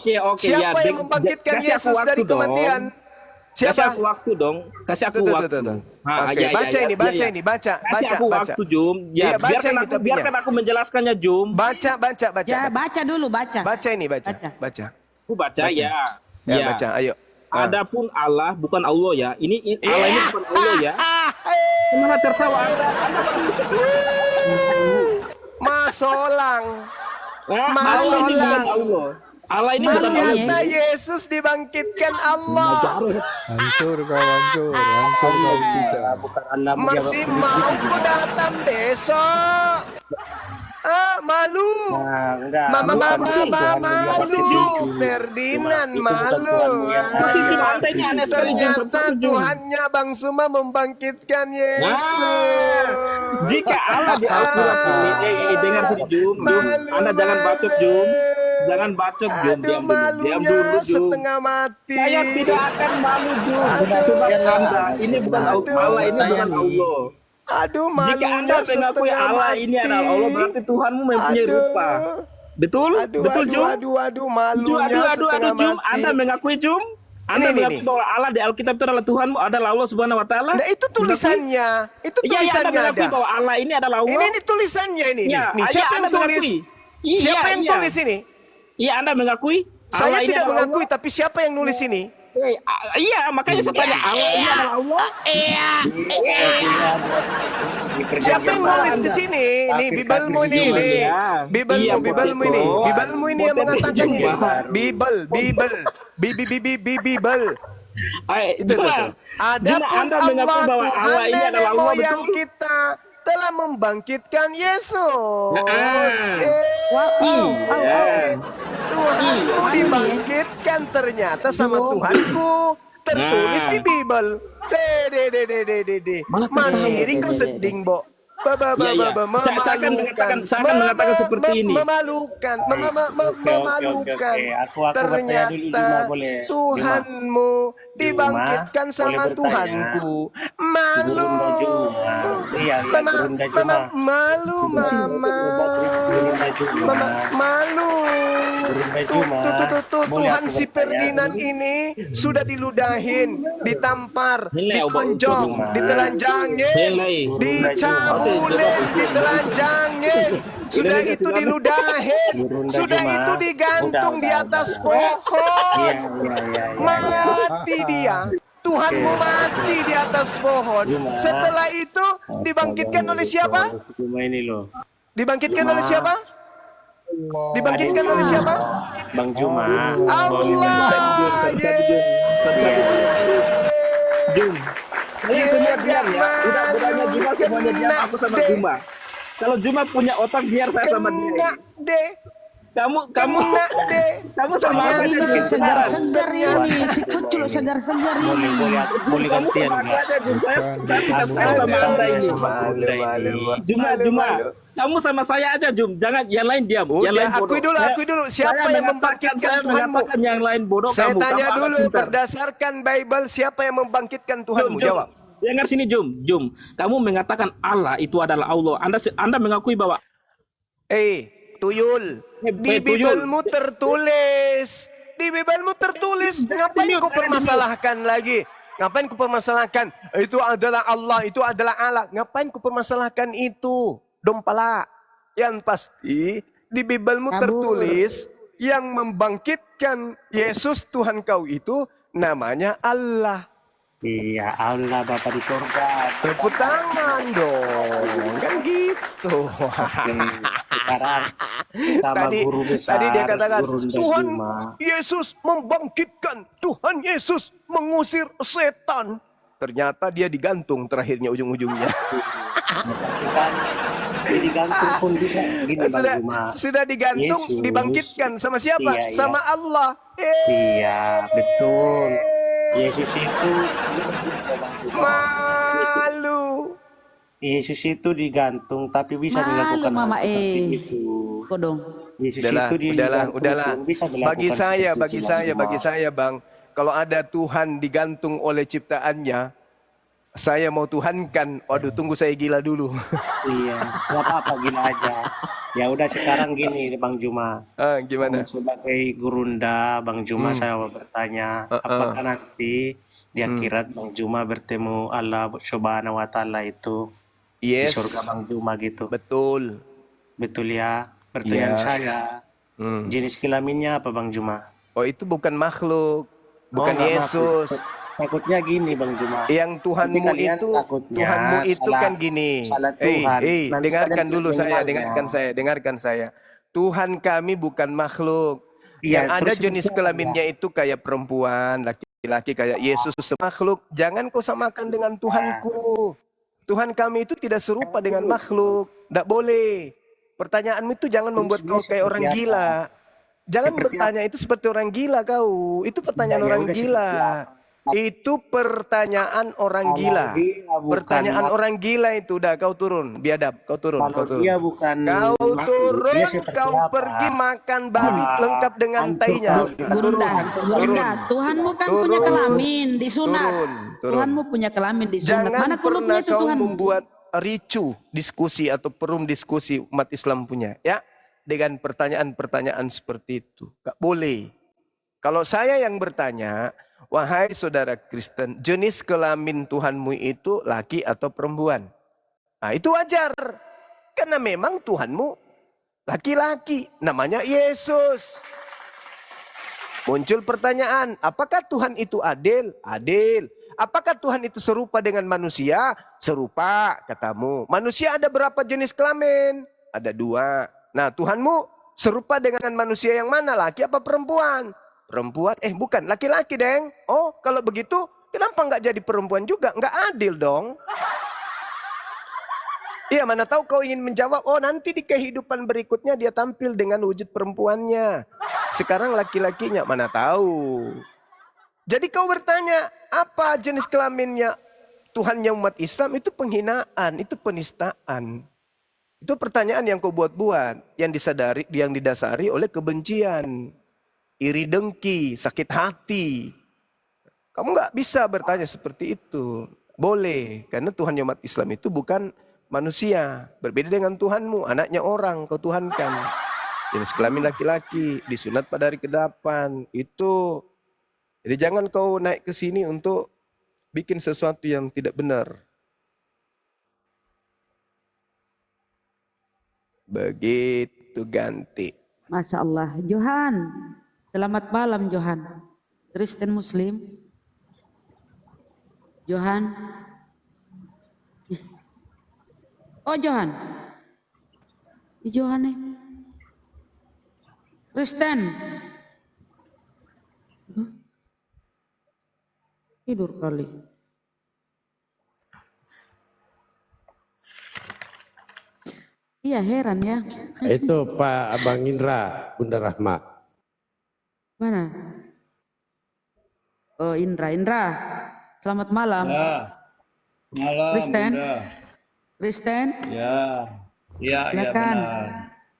Oke, ya. Siapa yang membangkitkan Kasih aku Yesus waktu dari dong. kematian? Kasih Siapa? aku waktu dong. Kasih aku Tuh. waktu. Oke, baca ini, baca. Kasih aku waktu, Jum. Ya, Iya, baca ini tapinya. biarkan aku menjelaskannya, Jum. Baca. Ya, baca dulu, baca. Baca ini, baca. Aku baca ya. Ya, baca, ayo. Adapun Allah bukan Allah ya. Ini Allah ini bukan Allah ya. Kemana tertawa Anda? Masolang. Allah ini bukan Allah. Allah ini bukan Allah. Ternyata Yesus dibangkitkan Allah. Hancur kau, hancur kau bisa. Bukan Anda Masih mau ku datang besok? Malu. Mama, Ferdinand malu. Masih di lantai ini aneh sekali. Ternyata Tuhannya Bang Suma membangkitkan Yesus. Jika Allah di Al-Quran ini, dengar sini Jum. Anda jangan bacot Jum. Jangan bacot Jum. Diam dulu Jum. Setengah mati. Saya tidak akan malu Jum. Sebab Anda ini bukan Allah, ini bukan Allah. Aduh, Jika Anda mengakui Allah ini adalah Allah, berarti Tuhanmu mempunyai rupa. Betul? Betul Jum? Aduh, malunya setengah Jum. mati. Anda mengakui Jum? Anda mengakui bahwa Allah di Alkitab itu adalah Tuhanmu, adalah Allah Subhanahu wa Ta'ala? Nah, itu tulisannya. Itu Iya, tulisannya Anda mengakui ada. bahwa Allah ini adalah Allah. Ini tulisannya ini. Ya, Nih, siapa yang Anda tulis? mengakui. Siapa yang tulis ini? Iya, Anda mengakui? Saya Allah ini tidak adalah mengakui, Allah? tapi siapa yang nulis ini? Iya, makanya saya tanya, Allah ini adalah Allah? Siapa yang nulis di sini? Nih, Bibelmu ini. Bibelmu ini. Bibelmu ini yang mengatakan ini. Bibel. Itu. Adapun Anda mengakui bahwa Allah ini Tuhan adalah nenek Allah, moyang betul? kita telah membangkitkan Yesus. Tuhanku dibangkitkan ternyata sama Tuhanku. Tertulis di Bibel. Masih ini kau seding, Bo. Saya akan mengatakan seperti ini. Memalukan. Aku bertanya dulu, Juma, boleh? Tuhanmu dibangkitkan sama boleh Tuhanku. Malu. Iya, Gurunda Juma. Malu, Mama. Malu. Gurunda Juma. Tuh, Tuhan si Ferdinand ini sudah diludahin, ditampar, ditonjok, ditelanjangin, dicabulit, ditelanjangin. Sudah itu diludahin, sudah itu digantung di atas pohon. Mati dia. Tuhanmu mati di atas pohon. Setelah itu dibangkitkan oleh siapa? Dibangkitkan oleh siapa? Dibangkitkan oleh siapa? Bang Juma. Allah. Jum. Ini semua diam ya. Udah Juma semuanya diam, aku sama Juma. Kalau Juma punya otak, biar saya sama dia. Kamu sama apa Ini aja, si Jum? segar-segar ini, si kucul segar-segar ini. Boleh Kamu gantian sama ya. apa aja, Jum? Saya suka sekali sama Anda ini. Juma. Kamu sama saya aja, Jum. Jangan yang lain diam. Yang lain bodoh. Akui dulu. Siapa yang membangkitkan Saya Tuhanmu? mengatakan yang lain bodoh. Saya kamu tanya anak dulu, pintar. berdasarkan Bible, siapa yang membangkitkan Tuhanmu? Jum. Jawab. Dengar sini, Jum. Kamu mengatakan Allah itu adalah Allah. Anda mengakui bahwa Tuyul. Di Bibelmu tertulis. Ngapain kau permasalahkan lagi? Ngapain kau permasalahkan? Itu adalah Allah, itu adalah Allah. Ngapain kau permasalahkan itu? Dompala. Yang pasti di Bibelmu tertulis yang membangkitkan Yesus Tuhan kau itu namanya Allah. Iya, Allah Bapa di surga. Tepuk tangan dong, kan gitu. Sekarang sama guru besar. Tadi dia katakan Gurunda Tuhan Juma. Yesus membangkitkan, Tuhan Yesus mengusir setan. Ternyata dia digantung terakhirnya ujung-ujungnya. Digantung pun bisa. Gini, Bang Juma. Sudah digantung, Yesus. dibangkitkan sama siapa? Iya. Sama Allah. Iya, betul. Yesus itu Malu. Yesus itu digantung tapi bisa Malu, dilakukan Mama, hal seperti itu. Kodong. Yesus itu Udahlah. pun bisa dilakukan Bagi saya, Bang, kalau ada Tuhan digantung oleh ciptaannya, Saya mau tuhankan. Waduh, tunggu saya gila dulu. Iya, nggak apa-apa gila aja. Ya udah sekarang gini Bang Juma. Gimana? Sebagai gurunda Bang Juma saya mau bertanya, apakah nanti di akhirat Bang Juma bertemu Allah Subhanahu wa taala itu di Yes, surga Bang Juma gitu? betul. Betul ya? Pertanyaan Iya. saya, jenis kelaminnya apa Bang Juma? Oh, itu bukan makhluk, bukan nggak Yesus. Takutnya gini Bang Juma. Yang Tuhanmu Nanti kalian itu, takutnya Tuhanmu itu salah- kan gini. salah Tuhan. Nanti Dengarkan kalian dulu saya, mengenalnya. dengarkan saya. Tuhan kami bukan makhluk. Iya, Yang ada terus jenis gimana? kelaminnya itu kayak perempuan, laki-laki kayak Yesus makhluk. Jangan kau samakan dengan Tuhanku. Tuhan kami itu tidak serupa dengan makhluk. Tidak boleh. Pertanyaanmu itu jangan membuat kau kayak orang seperti gila. Jangan Seperti bertanya itu seperti orang gila kau. Itu pertanyaan Ya, orang udah gila. seperti Itu pertanyaan orang gila. bukan Pertanyaan orang gila itu udah kau turun, biadab, kau turun, kau Kalau turun. dia bukan Kau makhluk, turun, dia seperti kau apa? pergi makan babi Ah, lengkap dengan hancur tainya. kau. Gurunda, Gurunda, Tuhanmu kan punya Turun. kelamin disunat. Turun. Tuhanmu punya kelamin disunat. Jangan Mana pernah kulupnya itu kau Tuhan? membuat ricu diskusi atau perum diskusi umat Islam punya, ya, dengan pertanyaan-pertanyaan seperti itu. Gak boleh. Kalau saya yang bertanya, wahai saudara Kristen, jenis kelamin Tuhanmu itu laki atau perempuan? Nah, itu wajar. Karena memang Tuhanmu laki-laki, namanya Yesus. Muncul pertanyaan, apakah Tuhan itu adil? Adil. Apakah Tuhan itu serupa dengan manusia? Serupa, katamu. Manusia ada berapa jenis kelamin? Ada 2. Nah, Tuhanmu serupa dengan manusia yang mana? Laki apa perempuan? Perempuan, bukan, laki-laki, Deng. Oh, kalau begitu, kenapa nggak jadi perempuan juga? Nggak adil dong. Iya, mana tahu kau ingin menjawab, oh nanti di kehidupan berikutnya dia tampil dengan wujud perempuannya. Sekarang laki-lakinya, mana tahu. Jadi kau bertanya, apa jenis kelaminnya Tuhannya umat Islam? Itu penghinaan, itu penistaan. Itu pertanyaan yang kau buat-buat, yang didasari oleh kebencian, iri dengki, sakit hati. Kamu nggak bisa bertanya seperti itu. Boleh, karena Tuhannya umat Islam itu bukan manusia. Berbeda dengan Tuhanmu, anaknya orang kau tuhankan. Jenis kelamin laki-laki, disunat pada hari ke-8. Itu, jadi jangan kau naik ke sini untuk bikin sesuatu yang tidak benar. Begitu ganti. Masya Allah. Johan, selamat malam Johan. Kristen Muslim. Johan. Oh Johan. Johan nih. Kristen. Tidur kali. Iya heran ya. Itu Pak Abang Indra, Bunda Rahma. Mana? Oh Indra, selamat malam. Ya, malam Kristen, Bunda. Kristen, Ya, ya silakan, benar.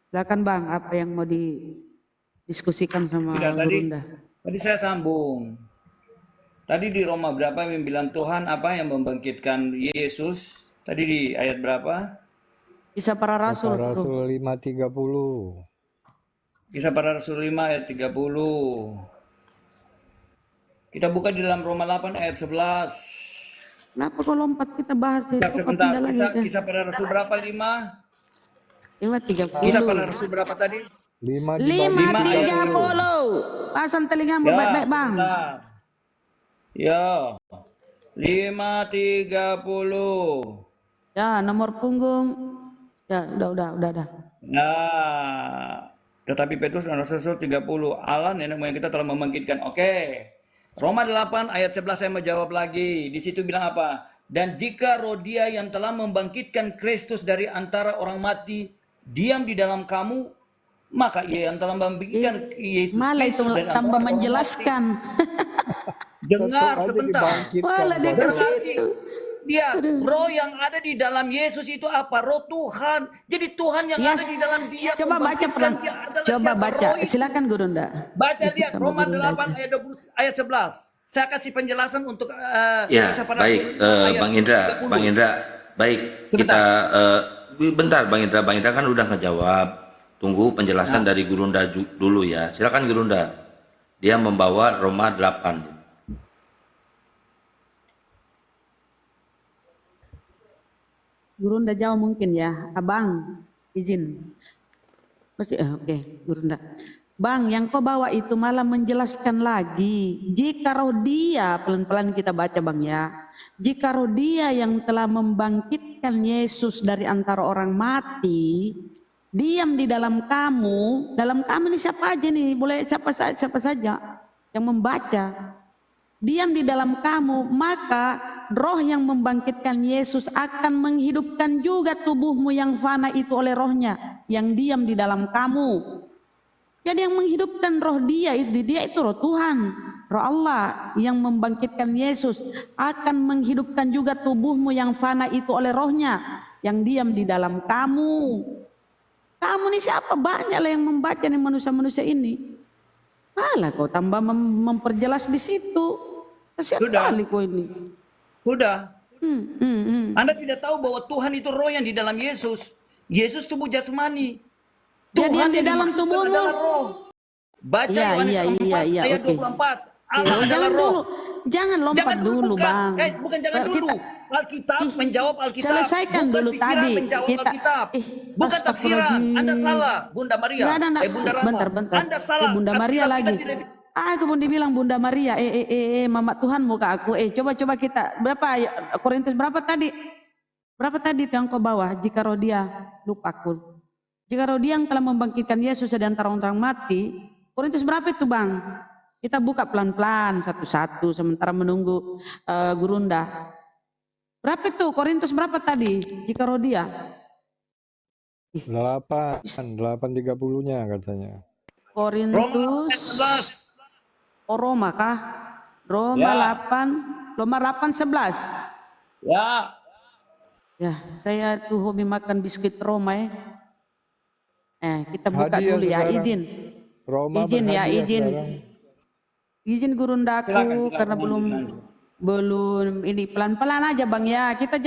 silakan Bang, apa yang mau didiskusikan sama Tidak, Gurunda? tadi saya sambung. Tadi di Roma berapa yang bilang Tuhan apa yang membangkitkan Yesus? Tadi di ayat berapa? Kisah para Rasul. tuh. Rasul 5:30. Kisah para Rasul 5 ayat 30. Kita buka di dalam Roma 8 ayat 11. Kenapa kau lompat kita bahas itu? Kok Sebentar, pindah lagi kisah, ke kisah para Rasul berapa? 5? 5:30. Kisah para Rasul berapa tadi? 5 dibagi 5:30. Pasang telingamu baik-baik Bang. sebentar. Ya, 5:30. Ya, nomor punggung. Ya, udah. Nah, tetapi Petrus dan Rasul 30. Allah nenek moyang kita telah membangkitkan. Oke. Roma 8 ayat 11 saya menjawab lagi. Di situ bilang apa? Dan jika roh Dia yang telah membangkitkan Kristus dari antara orang mati diam di dalam kamu, maka Ia yang telah membangkitkan Yesus Malah itu Kristus dari antara tambah orang mati. menjelaskan. Dengar Tetap aja sebentar. dibangkitkan, Malah dia Bang. ke situ. Dia, roh yang ada di dalam Yesus itu apa? Roh Tuhan. Jadi Tuhan yang Yes. ada di dalam dia Coba baca membangkitkan pelan. dia adalah Coba siapa? baca. Roh itu. Silakan Gurunda. Baca dia Sama Roma Gurunda 8 aja. ayat 11. Saya kasih penjelasan untuk Ya, kisah para baik, rasul ayat Bang Indra, 30. Bang Indra, baik, kita, bentar, Bang Indra kan udah ngejawab, tunggu penjelasan dari Gurunda dulu ya, silakan Gurunda, dia membawa Roma 8. Gurunda jawab mungkin ya, Abang, izin. Masih, oke, Gurunda. Bang, yang kau bawa itu malah menjelaskan lagi. Jika roh dia, pelan-pelan kita baca Bang ya. Jika roh dia yang telah membangkitkan Yesus dari antara orang mati, diam di dalam kamu ini siapa aja nih? Boleh siapa saja yang membaca. Diam di dalam kamu, maka roh yang membangkitkan Yesus akan menghidupkan juga tubuhmu yang fana itu oleh rohnya yang diam di dalam kamu. Jadi yang menghidupkan roh dia itu roh Tuhan, roh Allah yang membangkitkan Yesus akan menghidupkan juga tubuhmu yang fana itu oleh rohnya yang diam di dalam kamu. Kamu ini siapa? Banyak lah yang membaca nih manusia-manusia ini. Malah kau tambah memperjelas di situ. Kasihan kali kau ini. Sudah. Anda tidak tahu bahwa Tuhan itu roh yang di dalam Yesus. Yesus tubuh jasmani. Jadi yang di yang dalam dimaksudkan tubuhmu. adalah roh. Baca Yohanes 4 ayat 24. Allah adalah roh. Jangan lompat dulu, bukan. Bang. Bukan jangan dulu. Alkitab menjawab Alkitab. Selesaikan bukan dulu pikiran tadi. menjawab Alkitab. Bukan tafsiran. Astagfirullahaladzim. Anda salah, Bunda Maria. Bunda Bentar. Anda salah. Bunda Maria Alkitab lagi. kita tidak- Aku pun dibilang Bunda Maria. Mama Tuhan muka aku. Coba kita. Berapa? Korintus berapa tadi? Berapa tadi itu yang kau bawa? Jika roh dia, lupa aku. Jika roh dia yang telah membangkitkan Yesus dari antara orang mati, Korintus berapa itu Bang? Kita buka pelan-pelan satu-satu sementara menunggu Gurunda. Berapa itu? Korintus berapa tadi? Jika roh dia? 8:30-nya katanya. Korintus. Roma kah? Roma 8:11. Ya. Ya, saya tuh hobi makan biskuit Roma ya. Kita buka Hadiah dulu ya, sekarang. izin. Roma Izin ya, berhadiah izin. sekarang. Izin Gurundaku Silakan, karena belum ini pelan-pelan aja Bang ya. Kita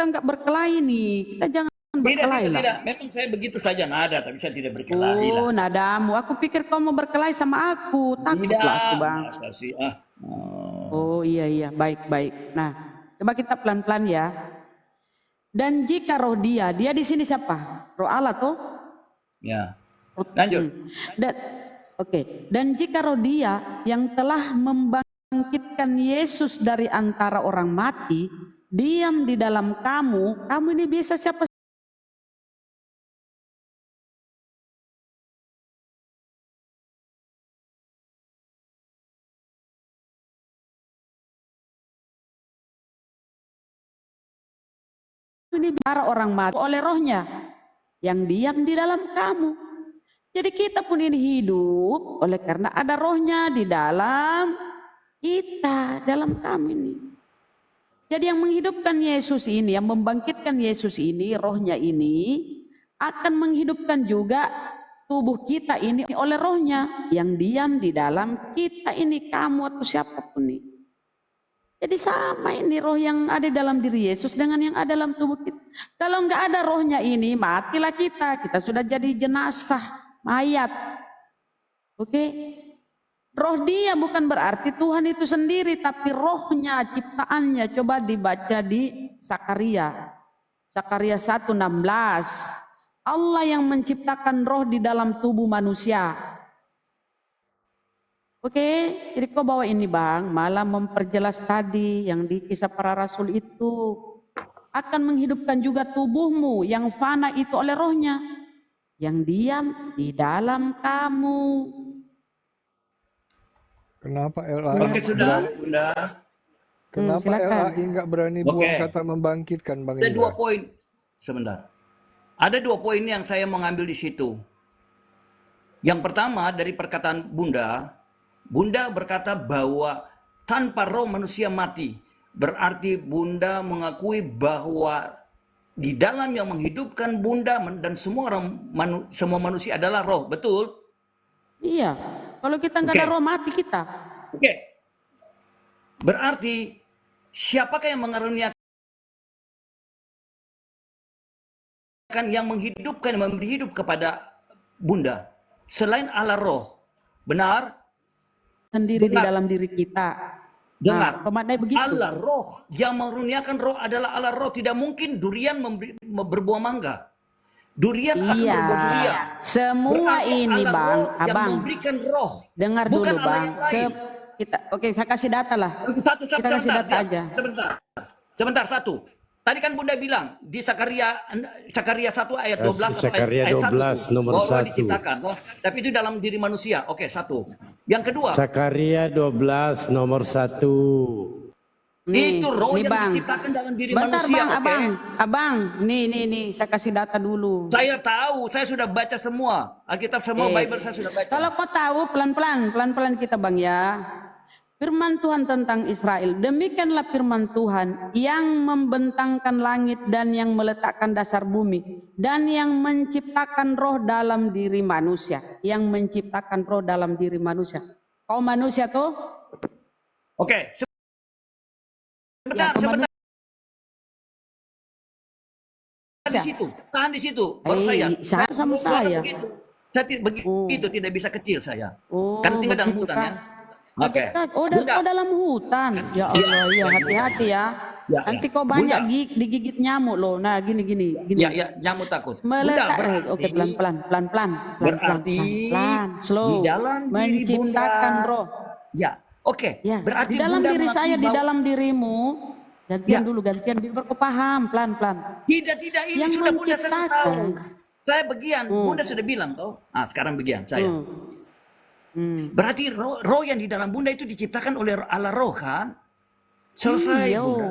nggak berkelahi nih. Kita jangan berkelahi lah. Tidak. Memang saya begitu saja nada, tapi saya tidak berkelahi lah. Oh, nadamu. Aku pikir kau mau berkelahi sama aku. Takutlah aku, Bang. Masa sih, Oh iya, baik. Nah, coba kita pelan-pelan ya. Dan jika roh dia di sini siapa? Roh Allah toh? Ya. Lanjut. Dan jika roh dia yang telah membangkitkan Yesus dari antara orang mati, diam di dalam kamu ini bisa siapa? Ini para orang mati oleh rohnya yang diam di dalam kamu. Jadi kita pun ini hidup oleh karena ada rohnya di dalam kita, dalam kami ini. Jadi yang menghidupkan Yesus ini, yang membangkitkan Yesus ini, rohnya ini akan menghidupkan juga tubuh kita ini oleh rohnya yang diam di dalam kita ini, kamu atau siapapun ini. Jadi sama ini roh yang ada dalam diri Yesus dengan yang ada dalam tubuh kita. Kalau enggak ada rohnya ini, matilah kita sudah jadi jenazah, mayat. Oke? Roh dia bukan berarti Tuhan itu sendiri, tapi rohnya, ciptaannya. Coba dibaca di Zakaria 1:16. Allah yang menciptakan roh di dalam tubuh manusia. Oke, jadi kau bawa ini Bang, malah memperjelas tadi yang di kisah para rasul itu akan menghidupkan juga tubuhmu yang fana itu oleh rohnya yang diam di dalam kamu. Kenapa LAI? Oke, sudah, Bunda. Kenapa LAI nggak berani buang kata membangkitkan, Bang Ada Indra? 2 poin. Sebentar. Ada 2 poin yang saya mau ngambil di situ. Yang pertama dari perkataan Bunda berkata bahwa tanpa roh manusia mati. Berarti Bunda mengakui bahwa di dalam yang menghidupkan Bunda dan semua manusia adalah roh, betul? Iya, kalau kita nggak ada roh mati kita. Oke. Berarti siapakah yang mengaruniakan, yang menghidupkan, memberi hidup kepada Bunda selain Allah Roh? Benar? Sendiri di Benar. dalam diri kita. Dengar, pemaknai begitu. Allah Roh, yang mengaruniakan Roh adalah Allah Roh. Tidak mungkin durian berbuah mangga. Durian akan Iya, berbuah durian. semua Berarti ini Allah Bang, Roh yang Abang. memberikan Roh, Dengar bukan dulu Allah Bang. yang lain. Oke, saya kasih data lah. Kita kasih data Diam. aja. Sebentar, satu. Tadi kan Bunda bilang di Sakaria 1 ayat 12 atau Sakaria ayat 12 1, nomor bahwa 1. diciptakan. Tapi itu dalam diri manusia. Oke, satu. Yang kedua, Sakaria 12 nomor 1. itu roh nih, yang Bang. diciptakan dalam diri Bentar manusia. Bang, oke? Abang. Nih, saya kasih data dulu. Saya tahu, saya sudah baca semua. Alkitab semua, Bible saya sudah baca. Kalau kau tahu pelan-pelan kita Bang ya. Firman Tuhan tentang Israel. Demikianlah firman Tuhan yang membentangkan langit dan yang meletakkan dasar bumi. Dan yang menciptakan roh dalam diri manusia. Yang menciptakan roh dalam diri manusia. Kau manusia tuh? Oke, sebentar. Tahan di situ. Baru saya. Sama saya. Saya begitu, tidak bisa kecil saya. Oh, Kan tinggal dalam begitu, hutan Kak. ya. Oke. Oh, dalam hutan. Ya Allah, ya hati-hati ya. Ya, Nanti ya. kau banyak Bunda. digigit nyamuk loh. Nah, gini. Ya, nyamuk takut. Meletak, oke pelan-pelan. Berarti Slow. di dalam diri Menciptakan Bunda. roh. Ya, oke. Ya, Berarti di dalam Bunda diri mengakui saya, di bahwa- dalam dirimu. Gantian biar kau paham pelan-pelan. Tidak, ini Yang sudah Bunda saya menciptakan. tahu. Saya bagian, Bunda sudah bilang toh. Sekarang bagian saya. Berarti roh yang di dalam Bunda itu diciptakan oleh Allah Roh kan? Selesai Iya. Bunda.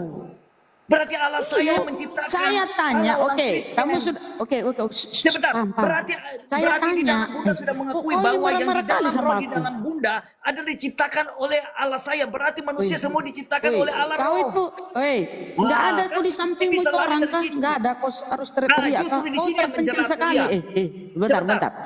Berarti Allah saya menciptakan. Saya tanya, Allah orang oke, Kristen. kamu sudah, oke. Sebentar, Paham. berarti Saya di tanya, dalam Bunda sudah mengakui kok bahwa yang di marah-marah kali dalam sama roh di aku? dalam Bunda adalah diciptakan oleh Allah saya. Berarti manusia semua diciptakan oleh Allah Kau Roh. itu, nggak ada kan kau di sampingmu bisa itu lari orang dari kah? situ. Nggak ada, kau harus teriak-teriak. justru di Kau sini yang terpencil menjerat sekali. dia. Bentar.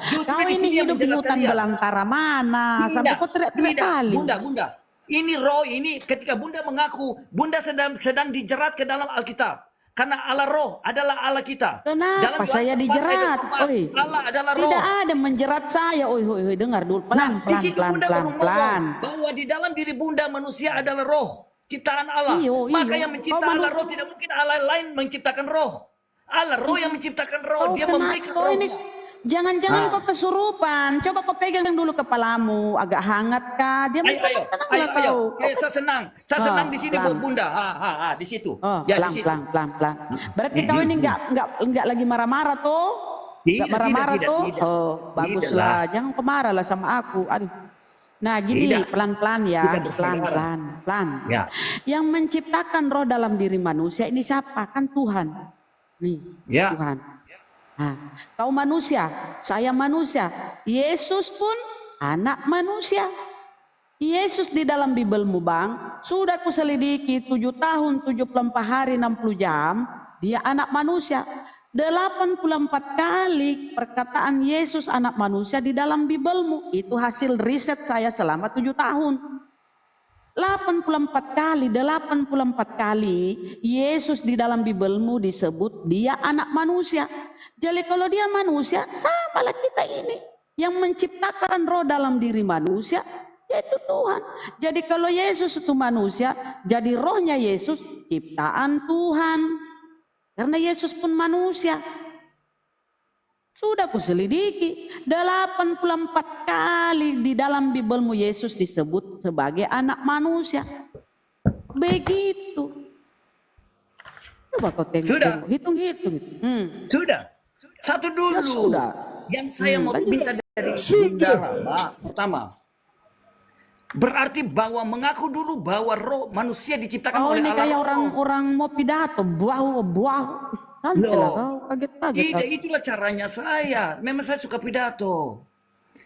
Justru Kau di ini sini yang hidup di menjerat hutan dia. belantara mana? Sampai kau teriak-teriak kali. Bunda. Ini roh ini ketika Bunda mengaku Bunda sedang dijerat ke dalam Alkitab. Karena Allah Roh adalah Allah kita. Kenapa Dalam saya Yohanes 4 dijerat? ayat 4, Oi, Allah adalah Roh. tidak ada menjerat saya. Oi, dengar dulu. Di situ Bunda baru ngomong bahwa di dalam diri Bunda manusia adalah roh, ciptaan Allah. Iyo. Maka yang mencipta Kau Allah roh tidak mungkin Allah lain menciptakan roh. Allah roh yang menciptakan roh, dia memberikan kau ini rohnya. jangan kau kesurupan. Coba kau pegang dulu kepalamu, agak hangat kah? Dia Ayo, saya senang di sini buat Bunda. Di situ. Ya, di situ. Pelan. Berarti kau ini enggak lagi marah-marah tuh? Enggak marah-marah tuh? tidak. Oh, baguslah. Jangan kau marah lah sama aku. Aduh. Nah, gini pelan-pelan ya, pelan-pelan. Ya. Yang menciptakan roh dalam diri manusia ini siapa? Kan Tuhan. Nih, Ya. Tuhan. Nah, kau manusia, saya manusia. Yesus pun anak manusia. Yesus di dalam Bibelmu Bang, sudah kuselidiki 7 tahun 74 hari 60 jam, dia anak manusia. 84 kali perkataan Yesus anak manusia di dalam Bibelmu. Itu hasil riset saya selama 7 tahun. 84 kali Yesus di dalam Bibelmu disebut dia anak manusia. Jadi kalau dia manusia, samalah kita ini. Yang menciptakan roh dalam diri manusia, yaitu Tuhan. Jadi kalau Yesus itu manusia, jadi rohnya Yesus ciptaan Tuhan. Karena Yesus pun manusia. Sudah kuselidiki, 84 kali di dalam Bibelmu Yesus disebut sebagai anak manusia. Begitu. Coba kau tengok, hitung-hitung. Sudah. Satu dulu. Ya, sudah. Yang saya mau minta dari Bunda pertama. Berarti bahwa mengaku dulu bahwa roh manusia diciptakan oleh ini Allah. kayak orang mau pidato, buah. Kaget-kaget. Tidak, itulah caranya saya. Memang saya suka pidato.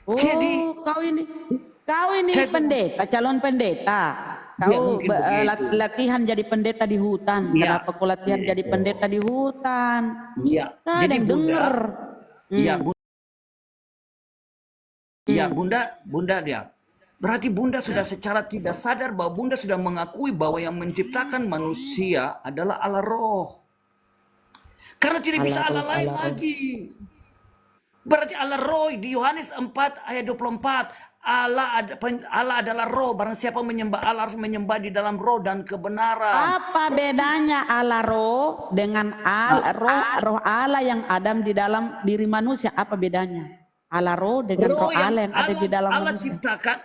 Oh, Jadi kau ini pendeta, calon pendeta. Kau latihan jadi pendeta di hutan. Ya. Kenapa kau latihan jadi pendeta di hutan? Iya. Jadi Jadi denger. Iya, Bunda dia. Berarti Bunda sudah secara tidak sadar bahwa Bunda sudah mengakui bahwa yang menciptakan manusia adalah Allah Roh. Karena tidak bisa Allah lain lagi. Berarti Allah Roh di Yohanes 4 ayat 24. Allah adalah roh. Barang siapa menyembah Allah harus menyembah di dalam roh dan kebenaran. Apa bedanya Allah roh dengan roh Allah yang ada di dalam diri manusia? Apa bedanya? Allah roh dengan roh Allah yang ada di dalam manusia.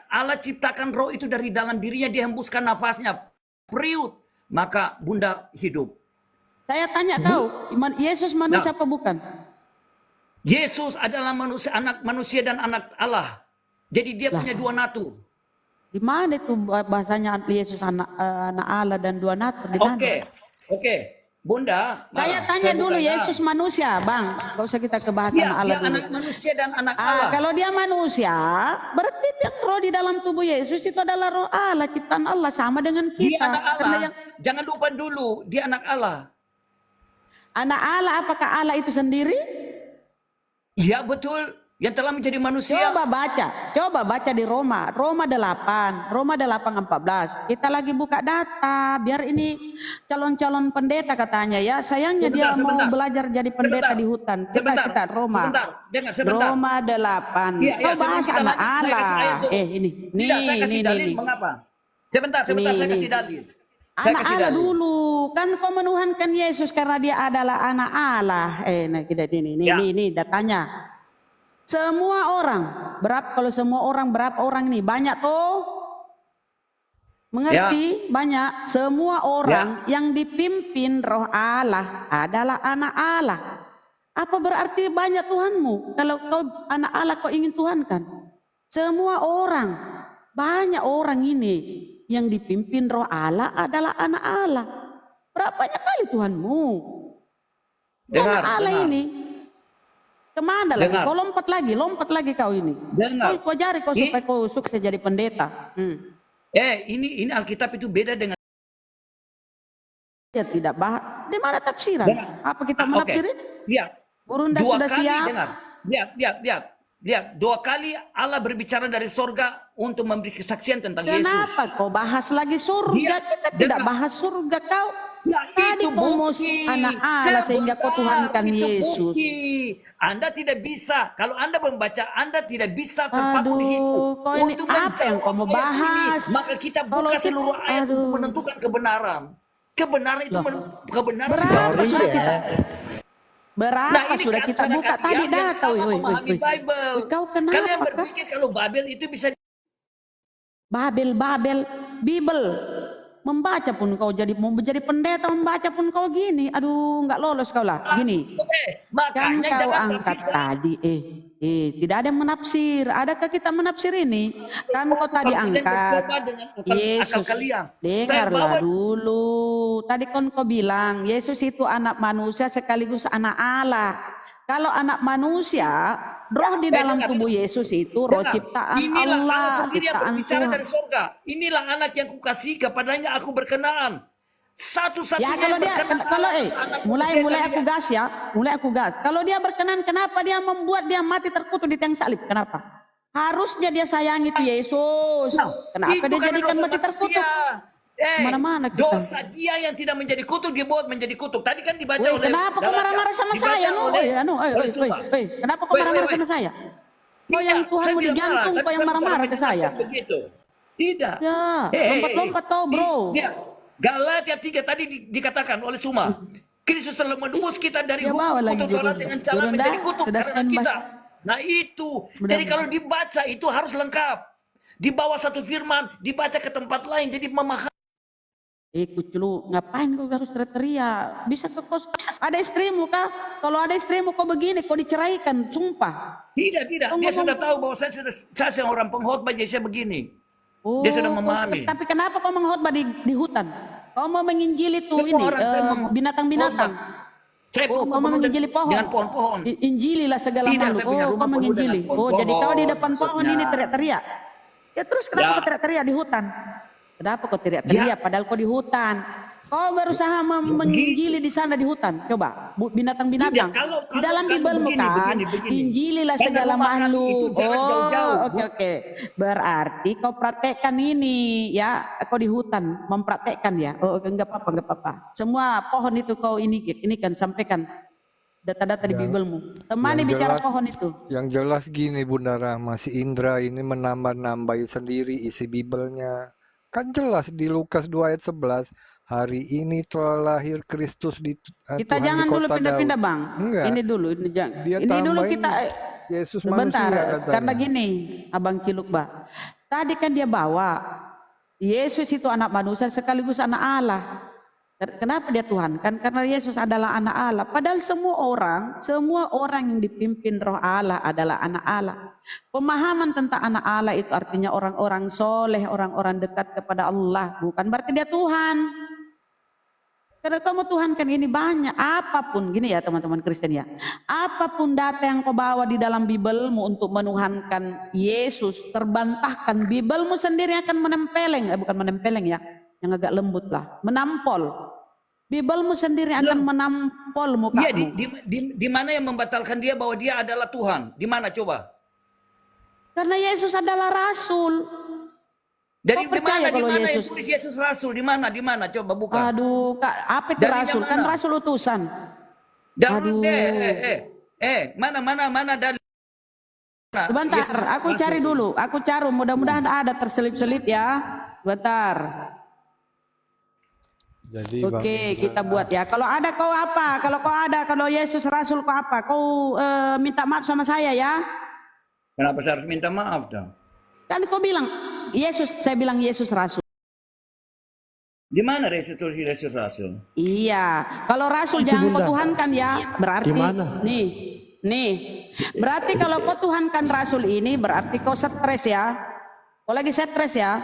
Allah ciptakan roh itu dari dalam dirinya, dihembuskan nafasnya. Priut. Maka Bunda hidup. Saya tanya kau, Yesus manusia apa bukan? Yesus adalah manusia, anak manusia dan anak Allah. Jadi dia punya dua natur. Di mana itu bahasanya Yesus anak Allah dan dua natur? Oke. Bunda. Saya tanya dulu Yesus manusia, Bang. Gak usah kita ke bahasan Allah dulu. Dia anak manusia dan anak Allah. Kalau dia manusia, berarti yang roh di dalam tubuh Yesus itu adalah roh Allah, ciptaan Allah, sama dengan kita. Dia anak Allah. Jangan lupa dulu, dia anak Allah. Anak Allah, apakah Allah itu sendiri? Iya betul. Yang telah menjadi manusia. Coba baca di Roma 8, Roma 8:14. Kita lagi buka data, biar ini calon-calon pendeta katanya ya. Sayangnya dia mau belajar jadi pendeta di hutan. Kita Roma. Sebentar. Roma 8. Kau bahas anak Allah. Ini. Saya kasih dalil mengapa. Sebentar, saya kasih dalil. Anak Allah dulu. Kan kau menuhankan Yesus karena dia adalah anak Allah. Nah kita ini datanya. Semua orang, kalau semua orang berapa orang ini? Banyak toh? Mengerti? Banyak. Semua orang yang dipimpin roh Allah adalah anak Allah. Apa berarti banyak Tuhanmu? Kalau kau anak Allah kau ingin Tuhankan? Semua orang, banyak orang ini yang dipimpin roh Allah adalah anak Allah. Berapa banyak kali Tuhanmu? Anak Allah ini. Kemana lagi? Kau lompat lagi kau ini. Kau jari kau supaya kau sukses jadi pendeta. Ini Alkitab itu beda dengan. Ya tidak bahas. Di mana tafsiran? Apa kita menafsiri? Lihat. Gurunda sudah siap. Lihat. 2 kali Allah berbicara dari sorga untuk memberi kesaksian tentang Yesus. Kenapa kau bahas lagi surga? Kita tidak bahas surga kau. Tadi kau mau anak Allah sehingga kau Tuhankan Yesus. Anda tidak bisa, kalau Anda membaca, Anda tidak bisa terpaku di situ. Untuk apa yang kau mau bahas? Maka kita buka seluruh ayat untuk menentukan kebenaran. Kebenaran itu kebenaran. Berapa sudah kita buka tadi data? Kau kenapa? Kalian berpikir kalau Babel itu bisa Babel, Bible. Membaca pun kau mau menjadi pendeta, membaca pun kau gini. Aduh, nggak lolos kau lah. Gini. Kan kau angkat tadi. Tidak ada yang menafsir. Adakah kita menafsir ini? Kan kau tadi angkat. Yesus. Dengarlah dulu. Tadi kan kau bilang Yesus itu anak manusia sekaligus anak Allah. Kalau anak manusia, roh di dalam tubuh Yesus itu roh ciptaan Allah, ciptaan Tuhan. Dari surga. Inilah anak yang kukasih, kepadanya aku berkenan. Satu-satunya mulai aku gas. Kalau dia berkenan, kenapa dia membuat dia mati terkutuk di tiang salib? Kenapa? Harusnya dia sayangi itu Yesus. Kenapa dia jadikan mati terkutuk? Mana-mana kita. Dosa dia yang tidak menjadi kutuk dibuat menjadi kutuk. Tadi kan dibaca oleh. Kenapa kau marah-marah sama saya? Kenapa kau marah-marah sama saya? Kau yang Tuhan mau digantung, kau yang marah-marah ke saya. Tidak. Ya, lompat-lompat kau bro. Galatia 3 tadi dikatakan oleh Suma. Kristus telah menebus kita dari hukum Taurat dengan cara menjadi kutuk karena kita. Nah itu. Jadi kalau dibaca itu harus lengkap. Di bawah satu firman, dibaca ke tempat lain, jadi memahami. Kuculu, ngapain kau harus teriak? Bisa ke kos? Ada istrimu kah? Kalau ada istrimu kau begini, kau diceraikan, sumpah. Tidak. Dia sudah tahu bahwa saya seorang pengkhotbah, jadi saya begini. Dia sudah memahami. Tapi kenapa kau mengkhotbah di hutan? Kau mau menginjili tuh ini binatang-binatang. Kau mau menginjili pohon. Dengan pohon-pohon. Injililah segala makhluk. Kau menginjili. Jadi kau di depan pohon ini teriak-teriak. Ya terus kenapa kau teriak-teriak di hutan? Kenapa kau teriak-teriak padahal kau di hutan? Kau berusaha menginjili di sana di hutan. Coba binatang-binatang. Iya, Di dalam Bibelmu kan, injililah Karena segala rumah kami itu makhluk. jarak jauh-jauh, Oh, Bu. oke. Berarti kau praktekkan ini ya. Kau di hutan mempraktekkan ya. Oh, enggak apa-apa. Semua pohon itu kau ini kan sampaikan data-data di Bibelmu. Temani yang bicara jelas- pohon itu. Yang jelas gini Bunda Rahma, si Indra ini menambah-nambahin sendiri isi Bibelnya. Kan jelas di Lukas 2 ayat 11, hari ini telah lahir Kristus di Kita Tuhan jangan di dulu kota pindah-pindah, Daud. Bang. Enggak. Ini dulu, ini jangan. Dia Ini dulu tambahin kita Yesus sebentar, manusia katanya. karena gini, Abang Ciluk, Mbak. Tadi kan dia bawa Yesus itu anak manusia sekaligus anak Allah. Kenapa dia Tuhan? Kan karena Yesus adalah anak Allah. Padahal semua orang yang dipimpin Roh Allah adalah anak Allah. Pemahaman tentang anak Allah itu artinya orang-orang soleh, orang-orang dekat kepada Allah. Bukan berarti dia Tuhan. Karena kamu Tuhan kan ini banyak. Apapun, gini ya teman-teman Kristen ya. Apapun data yang kau bawa di dalam Bibelmu untuk menuhankan Yesus, terbantahkan. Bibelmu sendiri akan bukan menempeleng ya. Yang agak lembut lah, menampol. Bibelmu sendiri akan menampol mukamu. Iya, di mana yang membatalkan dia bahwa dia adalah Tuhan? Di mana coba? Karena Yesus adalah rasul. Dari Kau di mana percaya kalau yang Yesus? tulis Yesus rasul? Di mana? Coba buka. Aduh, Kak, apa itu Dari rasul? mana? Kan rasul utusan. Aduh. Aduh. Mana dari Sebentar, Yesus aku rasul. cari dulu. Aku cari, mudah-mudahan ada terselip-selip ya. Bentar. Jadi Oke, kita buat ya. Kalau ada kau apa? Kalau Yesus rasul kau apa? Kau minta maaf sama saya ya. Kenapa saya harus minta maaf dong? Kan kau bilang Yesus, saya bilang Yesus rasul. Di mana Yesus rasul? Iya, kalau rasul Itu, jangan Bunda. kau tuhankan ya. Berarti Di mana? nih. Berarti kalau kau tuhankan rasul ini berarti kau stres ya. Kau lagi stres ya.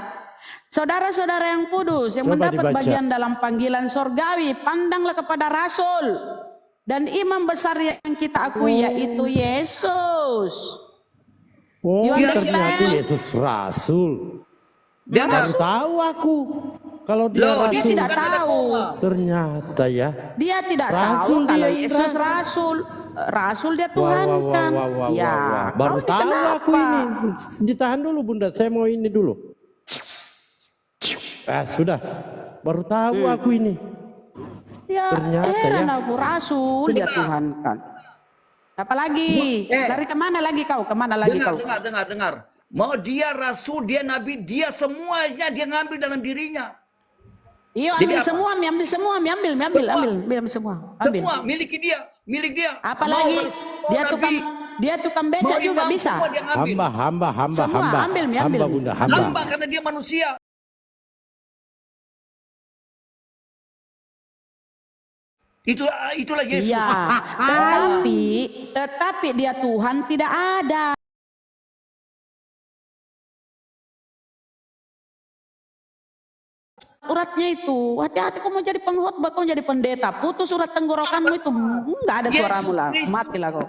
Saudara-saudara yang kudus yang Coba mendapat dibaca. bagian dalam panggilan sorgawi, pandanglah kepada rasul dan imam besar yang kita akui yaitu Yesus. Oh, You ternyata understand? Yesus rasul. Dia Baru rasul. tahu aku kalau dia Loh, Dia rasul. tidak Bukan ada tahu. koma. Ternyata ya. Dia tidak Rasul tahu kalau dia, Yesus Indra. rasul. Rasul dia Wah, Tuhan wah, wah, kan. wah, wah, Ya, wah, wah. Baru kau ini tahu kenapa? aku ini. Ditahan dulu Bunda, saya mau ini dulu. Sudah. Baru tahu aku ini. Ya, Ternyata heran ya. aku rasul dia Tuhan kan. Apalagi? Lari kemana lagi kau? Kemana lagi kau? Dengar. Mau dia rasul, dia nabi, dia semuanya dia ngambil dalam dirinya. Iya, Jadi ambil apa? semua, ambil semua, ambil semua, ambil. Semua milik dia. Apalagi Mau rasul, mau dia nabi, tukang mau becak juga imam, bisa. semua dia ngambil. Hamba, Semua, hamba. ambil. Hamba Bunda, hamba. Hamba karena dia manusia. Itulah Yesus. Iya, tetapi dia Tuhan tidak ada. Uratnya itu, hati-hati kau mau jadi pengkhotbah, kau jadi pendeta, putus urat tenggorokanmu itu, enggak ada suaramu lah, Yesus Kristus. matilah kau.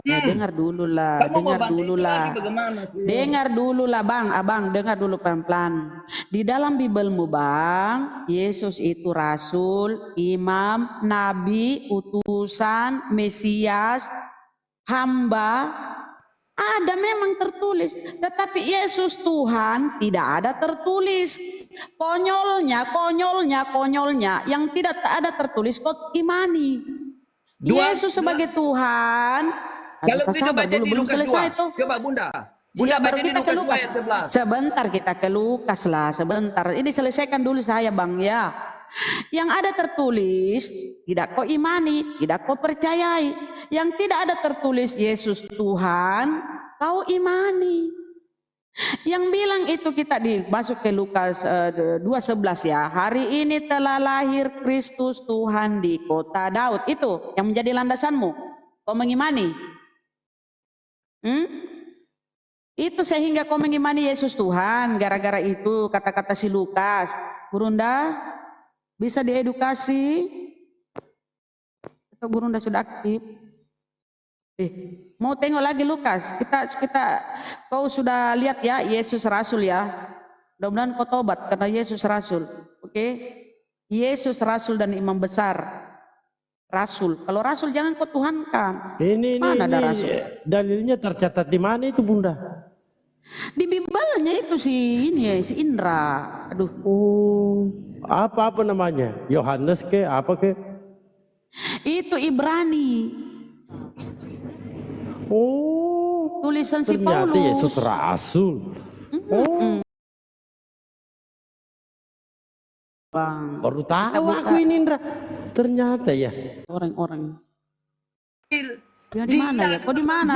Nah, dengar dulu lah, Kamu mau dengar bantu dulu itu lah. lagi bagaimana sih? Dengar dulu lah bang, abang dengar dulu pelan-pelan. Di dalam Bibelmu bang, Yesus itu rasul, imam, nabi, utusan, Mesias, hamba. Ada memang tertulis, tetapi Yesus Tuhan tidak ada tertulis. Konyolnya, yang tidak ada tertulis kau imani. Yesus sebagai Tuhan. Kalau Aduh, kita sabar baca dulu, di belum Lukas selesai 2. tuh. Coba Bunda. Jika Bunda baru baca di kita ke Lukas 2 Lukas. ayat 11. Sebentar kita ke Lukas lah, sebentar. Ini selesaikan dulu saya bang ya. Yang ada tertulis, tidak kau imani, tidak kau percayai. Yang tidak ada tertulis Yesus Tuhan, kau imani. Yang bilang itu kita masuk ke Lukas 2:11 ya. Hari ini telah lahir Kristus Tuhan di kota Daud. Itu yang menjadi landasanmu. Kau mengimani? Itu sehingga kau mengimani Yesus Tuhan. Gara-gara itu kata-kata si Lukas. Burunda bisa diedukasi. Atau Burunda sudah aktif? Mau tengok lagi Lukas? Kau sudah lihat ya Yesus Rasul ya. Mudah-mudahan kau tobat karena Yesus Rasul. Oke? Yesus rasul dan imam besar. Rasul. Kalau rasul jangan kau tuhankan. Ini Mana ada rasul? dalilnya tercatat di mana itu Bunda? Di Bibalnya itu si ini ya, si Indra. Aduh. Oh, apa namanya? Yohanes ke apa ke? Itu Ibrani. Oh, Tulisan si ternyata Paulus. Yesus rasul. Oh, Bang. baru tahu Kita buka. aku ini Indra. Ternyata ya. Orang-orang. Ya di mana ya? Kok di mana?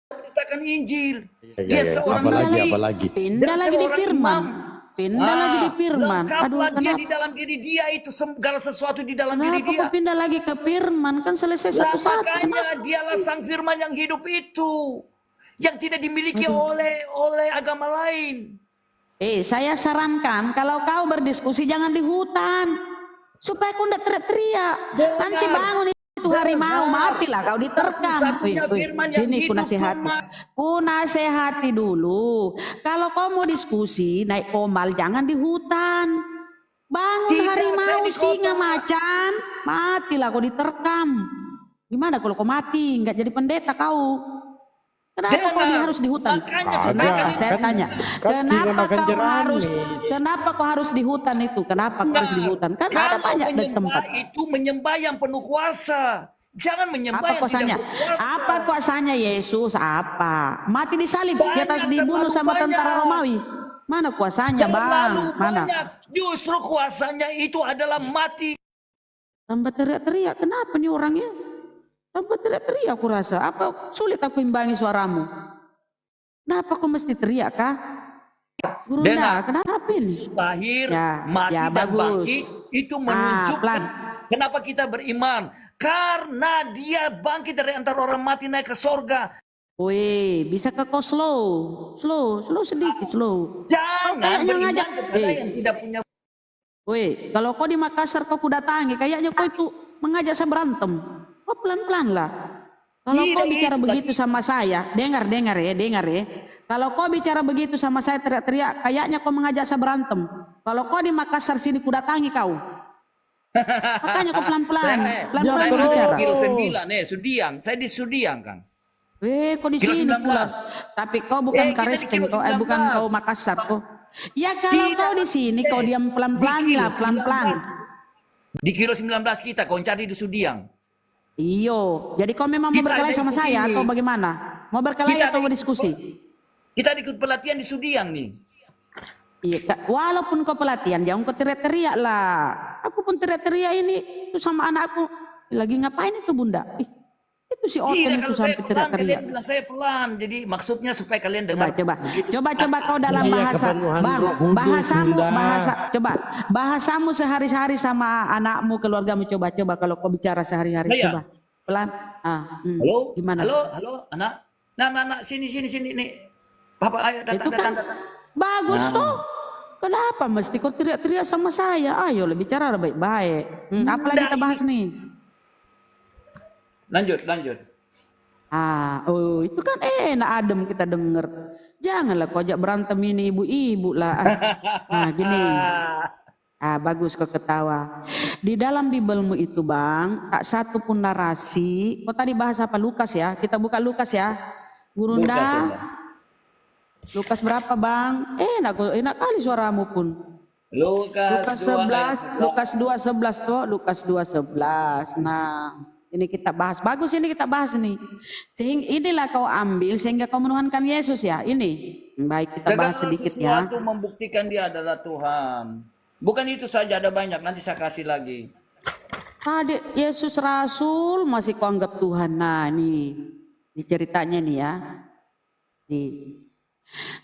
Beritakan Injil. Ya, Dia seorang nabi. apalagi. Pindah Dan lagi di seorang Firman. imam. Pindah lagi di Firman. Aduh, Lengkaplah dia kenapa? di dalam diri dia itu segala sesuatu di dalam diri Kenapa dia. kok pindah lagi ke Firman? Kan selesai Lah satu-satu. makanya dialah sang firman yang hidup itu. Yang tidak dimiliki oleh agama lain. Saya sarankan kalau kau berdiskusi jangan di hutan. Supaya kau tidak teriak-teriak. Nanti bangun itu harimau, matilah kau diterkam. Satu-satunya firman yang Sini ku hidup nasihati. cuma- Ku nasihati dulu. Kalau kau mau diskusi naik komal jangan di hutan. Bangun Tidak, saya harimau, di kota. singa, macan, matilah kau diterkam. Gimana kalau kau mati, nggak jadi pendeta kau? Kenapa kau Dengar, harus di hutan? makanya Saya tanya, kan singa kenapa makan kau jerami. kenapa kau harus di hutan itu? Kenapa kau harus di hutan? Kan ada Kalau banyak di tempat. menyembah itu menyembah yang penuh kuasa. Jangan menyembah Apa yang kuasanya? tidak berkuasa. Apa kuasanya Yesus? Apa? Mati disalib di atas Banyak, dibunuh terlalu sama tentara banyak. Romawi. Mana kuasanya, Bang? Terlalu Mana? banyak. Justru kuasanya itu adalah mati. Tambah teriak-teriak. Kenapa nih orangnya? Tambah teriak-teriak aku rasa. Apa sulit aku imbangi suaramu? Kenapa kau mesti teriak kah? Gurunda, Dengar. kenapa ini? Yesus lahir, Ya, mati ya, dan bagus. bangkit itu menunjukkan pelan. kenapa kita beriman. Karena dia bangkit dari antara orang mati naik ke sorga. Woi, bisa ke kau slow sedikit slow. Jangan kayaknya beriman ngajak. kepada yang tidak punya. Woi, kalau kau di Makassar kau datangi, kayaknya kau itu mengajak saya berantem. Kau pelan-pelan lah. Kalau Tidak, kau bicara itu begitu lagi. sama saya, dengar ya. Kalau kau bicara begitu sama saya teriak-teriak, kayaknya kau mengajak saya berantem. Kalau kau di Makassar sini ku datangi kau. Makanya kau pelan-pelan Saya bicara. di Kilo 9 Sudiang. Saya di Sudiang, Kang. Kau di Kilo sini 19. pula. Tapi kau bukan Kita di Karesteng, Kilo kau 19. bukan kau Makassar kau. Ya kalau Tidak. kau di sini kau diam pelan-pelan Di Kilo lah, pelan-pelan. 19. Di Kilo 19 kita, kau cari di Sudiang. Iyo, jadi kau memang mau Kita berkelahi ada sama ikut saya ini. atau bagaimana? Mau berkelahi Kita atau ada mau ikut- diskusi? Kita ikut pelatihan di Sudiang nih. Iya, walaupun kau pelatihan, jangan kau teriak-teriak lah. Aku pun teriak-teriak ini itu sama anakku. Lagi ngapain itu Bunda? Itu si Oten Tidak, itu kalau saya sampai pelan, teriak-teriak. kalian bilang saya pelan. Jadi maksudnya supaya kalian dengar. Coba kau dalam Iya, bahasa, kepenuhan Bang, Roh Kudus, Bunda. bahasamu sehari-hari sama anakmu, keluargamu, coba kalau kau bicara sehari-hari, Saya? coba pelan. Halo, Gimana? halo, anak. Nah, sini nih. Papa, ayo Itu datang. kan bagus Nah. toh. Kenapa mesti kau teriak-teriak sama saya? Ayo lah bicara baik-baik. Apalagi kita bahas nih? Lanjut. Itu kan enak adem kita denger. Janganlah kau ajak berantem ini ibu-ibu lah. Nah gini. Bagus kau ketawa. Di dalam Bibelmu itu Bang, tak satu pun narasi. Kau tadi bahas apa? Lukas ya. Kita buka Lukas ya. Gurunda. Lukas berapa Bang? Enak kali suaramu pun. Lukas 11, Lukas 2:11 toh, Lukas 2:11. Nah, ini kita bahas. Bagus ini kita bahas nih. Sehingga inilah kau ambil sehingga kau menuhankan Yesus ya. Ini. Baik kita bahas sedikit ya. Sesuatu membuktikan dia adalah Tuhan. Bukan itu saja, ada banyak. Nanti saya kasih lagi. Adik Yesus Rasul masih kau anggap Tuhan. Nah, nih. Ini ceritanya nih ya. Nih.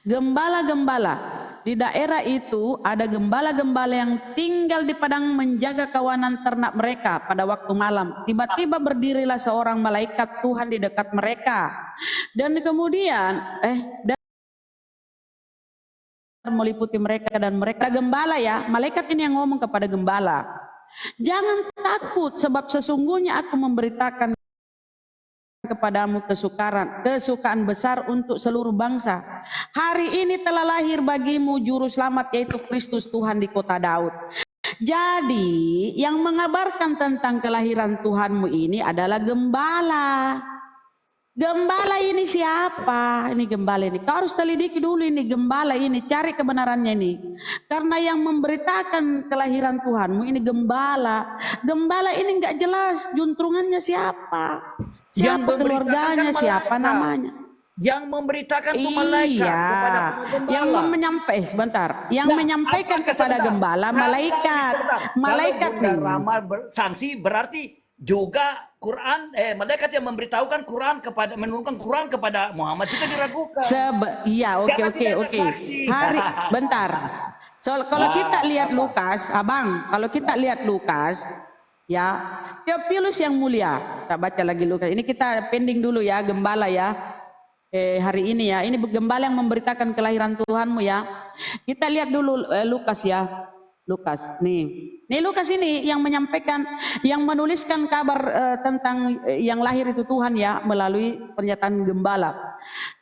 Gembala-gembala di daerah itu ada gembala-gembala yang tinggal di padang menjaga kawanan ternak mereka pada waktu malam. Tiba-tiba berdirilah seorang malaikat Tuhan di dekat mereka. Dan kemudian dan meliputi mereka dan mereka gembala ya. Malaikat ini yang ngomong kepada gembala. Jangan takut sebab sesungguhnya aku memberitakan kepadamu kesukaan besar untuk seluruh bangsa. Hari ini telah lahir bagimu juru selamat yaitu Kristus Tuhan di kota Daud. Jadi yang mengabarkan tentang kelahiran Tuhanmu ini adalah gembala. Gembala ini siapa? Ini gembala ini. Kau harus selidiki dulu ini gembala ini, cari kebenarannya ini. Karena yang memberitakan kelahiran Tuhanmu ini gembala. Gembala ini enggak jelas juntrungannya siapa. Siapa keluarganya, siapa namanya. Yang memberitakan itu malaikat kepada para gembala. Yang menyampaikan sebentar, yang menyampaikan kepada gembala malaikat. Malaikat nih. Rama sanksi berarti juga Quran, malaikat yang memberitahukan Quran kepada, menurunkan Quran kepada Muhammad juga diragukan. Iya, oke. Hari, bentar. Kalau kita lihat Lukas, abang, kalau kita lihat Lukas, ya, Theophilus yang mulia. Kita baca lagi Lukas. Ini kita pending dulu ya, gembala ya. Hari ini ya, ini gembala yang memberitakan kelahiran Tuhanmu ya. Kita lihat dulu Lukas ya. Lukas nih Lukas ini yang menyampaikan, yang menuliskan kabar tentang yang lahir itu Tuhan ya, melalui pernyataan gembala.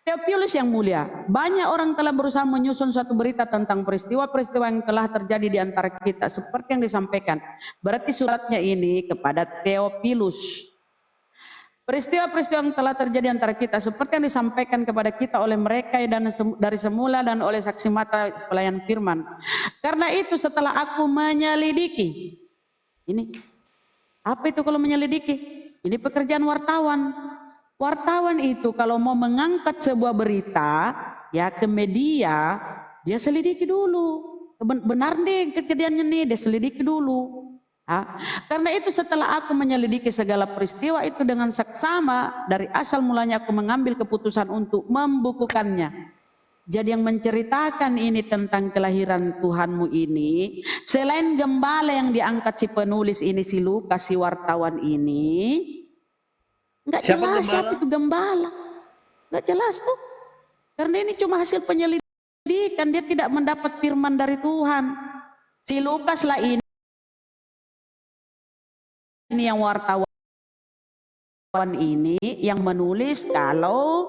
Theophilus yang mulia, banyak orang telah berusaha menyusun suatu berita tentang peristiwa-peristiwa yang telah terjadi di antara kita seperti yang disampaikan. Berarti suratnya ini kepada Theophilus. Peristiwa-peristiwa yang telah terjadi antara kita seperti yang disampaikan kepada kita oleh mereka dan dari semula dan oleh saksi mata pelayan firman. Karena itu setelah aku menyelidiki, ini apa itu kalau menyelidiki? Ini pekerjaan wartawan. Wartawan itu kalau mau mengangkat sebuah berita ya ke media, dia selidiki dulu. Benar nih kejadiannya nih, dia selidiki dulu. Karena itu setelah aku menyelidiki segala peristiwa itu dengan saksama, dari asal mulanya aku mengambil keputusan untuk membukukannya. Jadi yang menceritakan ini tentang kelahiran Tuhanmu ini, selain gembala yang diangkat si penulis ini, si Lukas, si wartawan ini, nggak jelas siapa itu gembala, nggak jelas tuh. Karena ini cuma hasil penyelidikan, dia tidak mendapat firman dari Tuhan. Si Lukas lah ini yang wartawan ini yang menulis kalau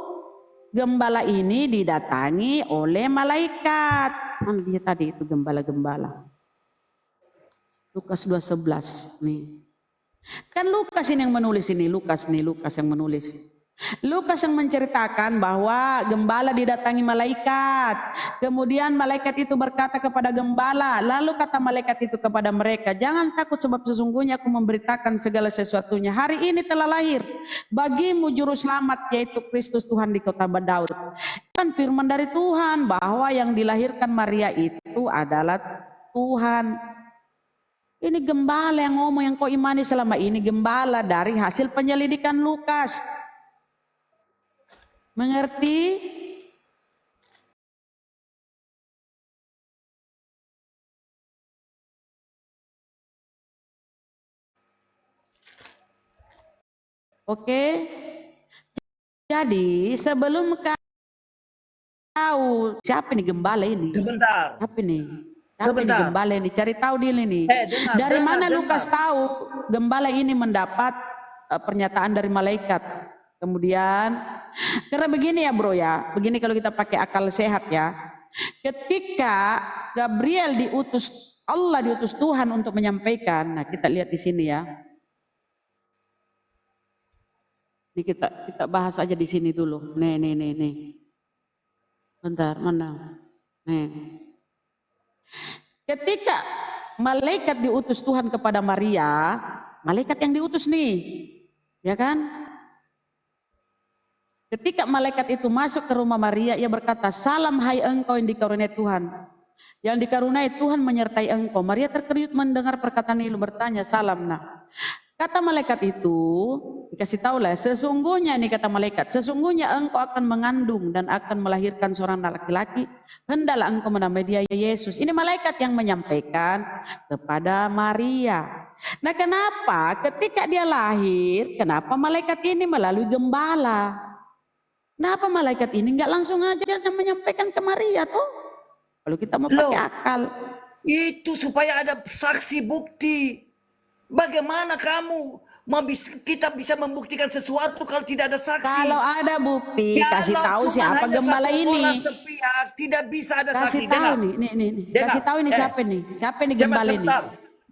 gembala ini didatangi oleh malaikat. Mana dia tadi itu gembala-gembala? Lukas 2:11 nih. Kan Lukas ini yang menulis ini, Lukas yang menulis. Lukas yang menceritakan bahwa gembala didatangi malaikat. Kemudian malaikat itu berkata kepada gembala, lalu kata malaikat itu kepada mereka, jangan takut sebab sesungguhnya aku memberitakan segala sesuatunya. Hari ini telah lahir bagimu juru selamat, yaitu Kristus Tuhan di kota Daud. Kan firman dari Tuhan bahwa yang dilahirkan Maria itu adalah Tuhan. Ini gembala yang ngomong, yang kau imani selama ini gembala dari hasil penyelidikan Lukas. Mengerti? Oke. Jadi sebelum kau siapa nih gembala ini? Sebentar. Siapa nih? Siapa nih gembala ini? Cari tahu dia ini. Dari mana Lukas tahu gembala ini mendapat pernyataan dari malaikat? Kemudian, karena begini ya bro ya, begini kalau kita pakai akal sehat ya. Ketika Gabriel diutus, Allah diutus Tuhan untuk menyampaikan. Nah kita lihat di sini ya. Ini kita bahas aja di sini dulu. Nih. Bentar, mana? Nih. Ketika malaikat diutus Tuhan kepada Maria, malaikat yang diutus nih, ya kan? Ketika malaikat itu masuk ke rumah Maria, ia berkata, salam hai engkau yang dikaruniai Tuhan. Yang dikaruniai Tuhan menyertai engkau. Maria terkejut mendengar perkataan ini, bertanya, salam nah. Kata malaikat itu, dikasih tahu lah, sesungguhnya ini kata malaikat, sesungguhnya engkau akan mengandung dan akan melahirkan seorang laki-laki, hendaklah engkau menamai dia Yesus. Ini malaikat yang menyampaikan kepada Maria. Nah kenapa ketika dia lahir, kenapa malaikat ini melalui gembala? Kenapa malaikat ini nggak langsung aja menyampaikan ke Maria tuh? Kalau kita mau pakai akal. Itu supaya ada saksi bukti. Bagaimana kita bisa membuktikan sesuatu kalau tidak ada saksi? Kalau ada bukti, kasih tahu siapa gembala ini. Sepihak, tidak bisa ada kasih saksi. Tahu nih. Kasih tahu ini siapa nih? Siapa nih gembala ini?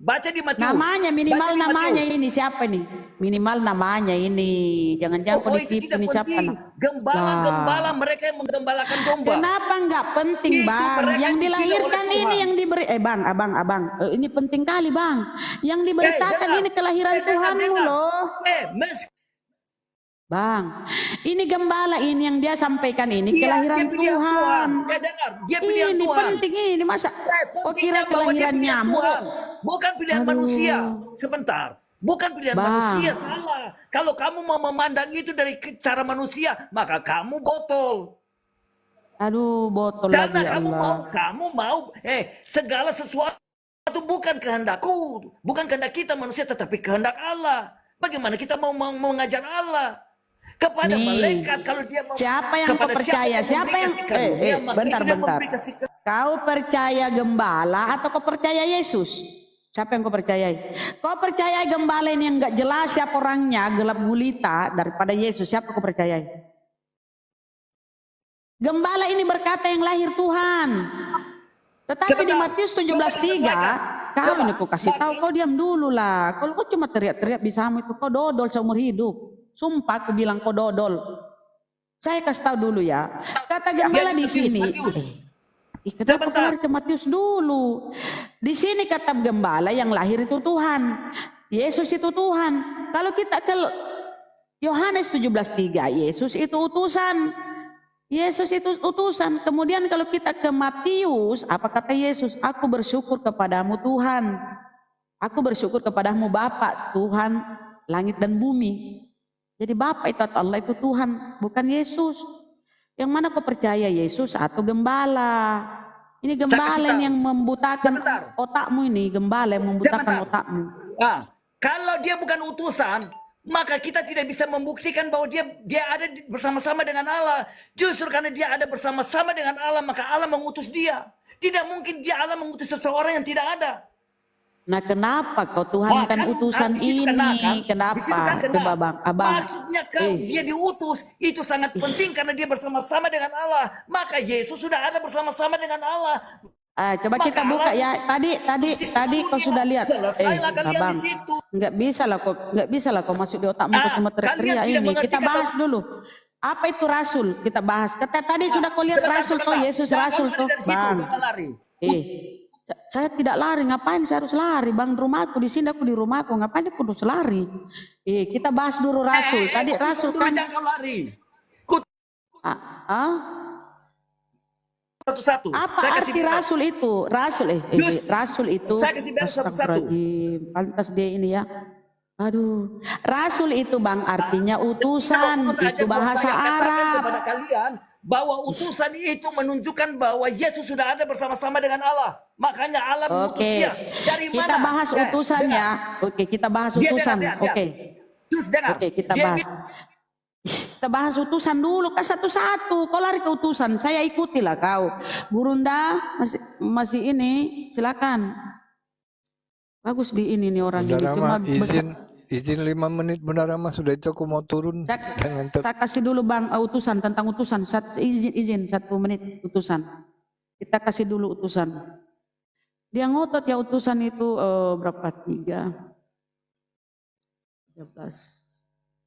Baca di Matius. Namanya minimal Baca di namanya Matius. ini siapa nih? Minimal namanya ini. Jangan-jangan kau Oh, itu ditipu tidak nih siapa penting. nak? Gembala-gembala mereka yang menggembalakan domba. Kenapa nggak penting Itu bang? mereka Yang dipilih dilahirkan oleh ini Tuhan. yang diberi. Bang, abang. Ini penting kali bang. Yang diberitakan dengar. ini kelahiran Tuhanmu dengar. loh. Bang, ini gembala ini yang dia sampaikan ini Iya, kelahiran dia pilihan Tuhan. dengar, dia pilihan Ini Tuhan. penting ini masa? Kau Pentingnya kira bahwa dia kelahiran pilihan nyamuk? Tuhan, bukan pilihan Aduh. manusia. Sebentar, bukan pilihan Bang. manusia, salah. Kalau kamu mau memandang itu dari cara manusia, maka kamu botol. Aduh, botol Karena lagi Allah. kamu mau, segala sesuatu bukan kehendakku, bukan kehendak kita manusia, tetapi kehendak Allah. Bagaimana kita mau mengajar Allah? Kepada Nih, malaikat kalau dia mau siapa yang kau kepada percaya? Siapa yang memberi kasih karunia, maka bentar. itu dia memberi kasih karunia. Kau percaya gembala atau kau percaya Yesus? Siapa yang kau percayai? Kau percaya gembala ini yang enggak jelas siapa orangnya, gelap gulita daripada Yesus? Siapa kau percayai? Gembala ini berkata yang lahir Tuhan. Tetapi di Matius 17:3, kau ini kau kasih tahu, kau diam dulu lah. Kalau kau cuma teriak-teriak bisamu itu kau dodol seumur hidup. Sumpah aku bilang kau dodol. Saya kasih tahu dulu ya. Kata gembala di sini. Kenapa kau lari ke Matius dulu? Di sini kata gembala yang lahir itu Tuhan. Yesus itu Tuhan. Kalau kita ke Yohanes 17:3, Yesus itu utusan. Yesus itu utusan. Kemudian kalau kita ke Matius, apa kata Yesus? Aku bersyukur kepadamu Tuhan. Aku bersyukur kepadamu Bapa, Tuhan langit dan bumi. Jadi Bapa itu atau Allah itu Tuhan, bukan Yesus. Yang mana kau percaya Yesus atau gembala? Ini gembala yang membutakan otakmu ini, gembala yang membutakan otakmu. Nah, kalau dia bukan utusan, maka kita tidak bisa membuktikan bahwa dia ada bersama-sama dengan Allah. Justru karena dia ada bersama-sama dengan Allah, maka Allah mengutus dia. Tidak mungkin Allah mengutus seseorang yang tidak ada. Nah, kenapa kau Tuhan kan utusan ini? Kenapa? Coba bang, abang. Maksudnya dia diutus itu sangat penting karena dia bersama-sama dengan Allah. Maka Yesus sudah ada bersama-sama dengan Allah. Coba Maka kita buka Allah ya. Tadi kau sudah lihat. Selesailah kalian Abang, di situ. nggak bisa lah kau masuk di otakmu kau cuma teriak-teriak kalian tidak ini. mengerti Kita bahas dulu. Apa itu rasul? Kita bahas. Tadi sudah kau lihat rasul toh, Yesus rasul toh, bang. Saya tidak lari, ngapain saya harus lari? Bang, rumahku di sini, aku di rumahku, ngapain aku harus lari? Kita bahas dulu rasul. Tadi rasul kan. Lari. Satu-satu. Apa arti rasul itu? Rasul itu. Saya kasih biar satu-satu. Pantas dia ini ya. Aduh, rasul itu bang artinya utusan. Itu bahasa Arab. Kepada kalian bahwa utusan itu menunjukkan bahwa Yesus sudah ada bersama-sama dengan Allah. Makanya Allah mengutus dia. Dari mana? Kita bahas utusan ya. Oke, kita bahas utusan. Oke. Oke, kita bahas. Kita bahas utusan dulu kan satu-satu. Kau lari ke utusan, saya ikutilah kau. Gurunda masih ini, silakan. Bagus di ini nih orang Bunda ini. Cuma Rama, izin 5 menit Bunda Rama, sudah itu aku mau turun. Saya kasih dulu bang utusan tentang utusan. Izin 1 menit utusan. Kita kasih dulu utusan. Dia ngotot ya utusan itu berapa? 13.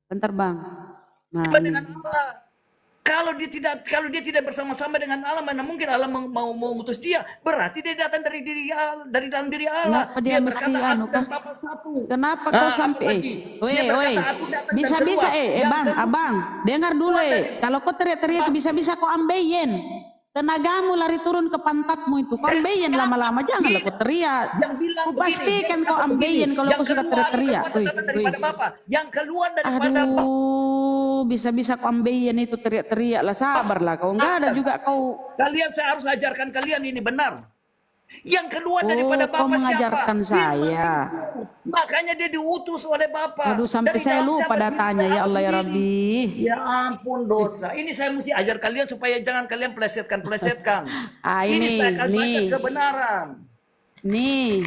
Bentar bang. Nah, dengan Allah. Kalau dia tidak bersama-sama dengan Allah, mana mungkin Allah mau mengutus dia? Berarti dia datang dari dalam diri Allah. Kenapa dia berkata mesti aku dan Bapa satu. Kenapa kau sampai bisa abang dengar dulu kalau kau teriak-teriak bisa kau ambeien. Tenagamu lari turun ke pantatmu itu. Kau ambeien lama-lama, janganlah kau teriak. Kau pastikan kau ambeien kalau kau sudah teriak-teriak. Yang keluar daripada Bapa. Bisa-bisa kau ambeien itu teriak-teriak lah, sabarlah kau. Enggak ada juga kau. Kalian saya harus ajarkan kalian ini benar. Yang keluar daripada Bapa kau mengajarkan siapa? saya. Makanya dia diutus oleh Bapa. Aduh, sampai saya lupa datanya ya Allah ya Rabbi. Ya ampun dosa. Ini saya mesti ajar kalian supaya jangan kalian plesetkan. Ini saya akan baca kebenaran. Nih,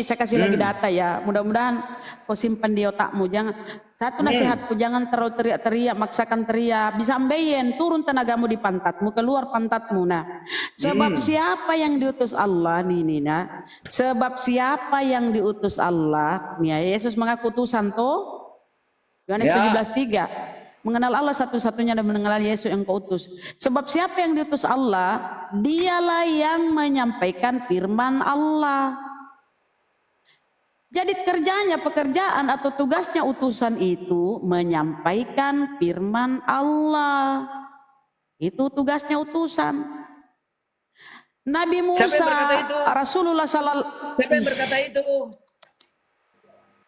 saya kasih lagi data ya. Mudah-mudahan kau simpan di otakmu. Jangan, satu nasihatku, jangan terlalu teriak-teriak, maksakan teriak. Bisa ambeien, turun tenagamu di pantatmu, keluar pantatmu. Nah, sebab siapa yang diutus Allah nah. Sebab siapa yang diutus Allah, nih ya, Yesus mengaku utusan toh. Yohanes 17:3. Mengenal Allah satu-satunya dan mengenal Yesus yang kau utus. Sebab siapa yang diutus Allah, dialah yang menyampaikan firman Allah. Jadi pekerjaan atau tugasnya utusan itu menyampaikan firman Allah. Itu tugasnya utusan. Nabi Musa, Siapa yang berkata itu? Rasulullah sallallahu. Siapa yang berkata itu?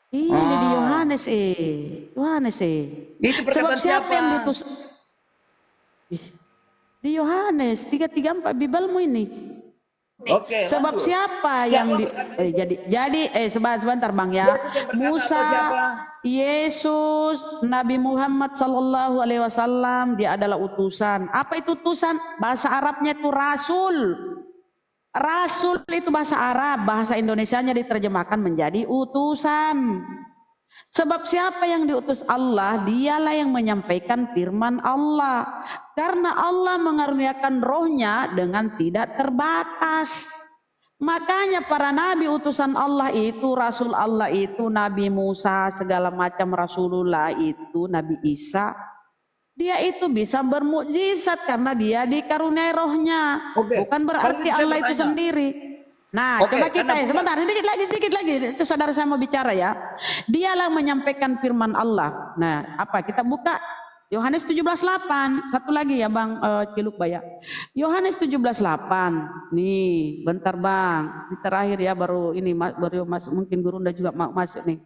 Ini di Yohanes Itu perkataan Sebab siapa siapa? yang diutus? Di Yohanes 3:34 Bibelmu ini. Oke. Sebab lanjut. siapa Siapa yang berkata itu? jadi sebentar Bang ya. Yesus yang berkata Musa, atau siapa? Yesus, Nabi Muhammad sallallahu alaihi wasallam, dia adalah utusan. Apa itu utusan? Bahasa Arabnya itu rasul. Rasul itu bahasa Arab, bahasa Indonesianya diterjemahkan menjadi utusan. Sebab siapa yang diutus Allah, dialah yang menyampaikan firman Allah. Karena Allah mengaruniakan rohnya dengan tidak terbatas. Makanya para nabi utusan Allah itu, Rasul Allah itu, Nabi Musa, segala macam Rasulullah itu, Nabi Isa, dia itu bisa bermukjizat karena dia dikaruniai rohnya. Oke. Bukan Kalau berarti gitu saya Allah itu bertanya. sendiri. Nah, Oke, coba kita karena sebentar, sedikit lagi. Itu saudara saya mau bicara ya. Dialah menyampaikan firman Allah. Nah, apa? Kita buka Yohanes 17:8. Satu lagi ya Bang Ciluk Baya. Yohanes 17:8. Nih, bentar Bang. Di terakhir ya baru ini baru masuk, mungkin Gurunda juga mau masuk nih.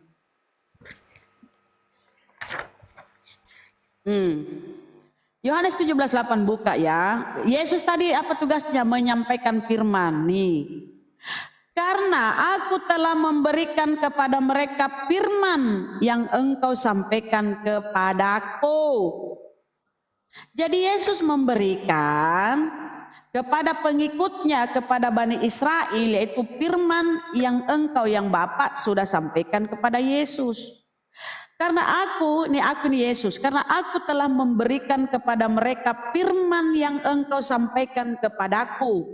Yohanes 17:8 buka ya. Yesus tadi apa tugasnya? Menyampaikan firman nih. Karena aku telah memberikan kepada mereka firman yang engkau sampaikan kepadaku. Jadi Yesus memberikan kepada pengikutnya, kepada Bani Israel, yaitu firman yang engkau, yang Bapa sudah sampaikan kepada Yesus. Karena aku nih Yesus, karena aku telah memberikan kepada mereka firman yang engkau sampaikan kepadaku,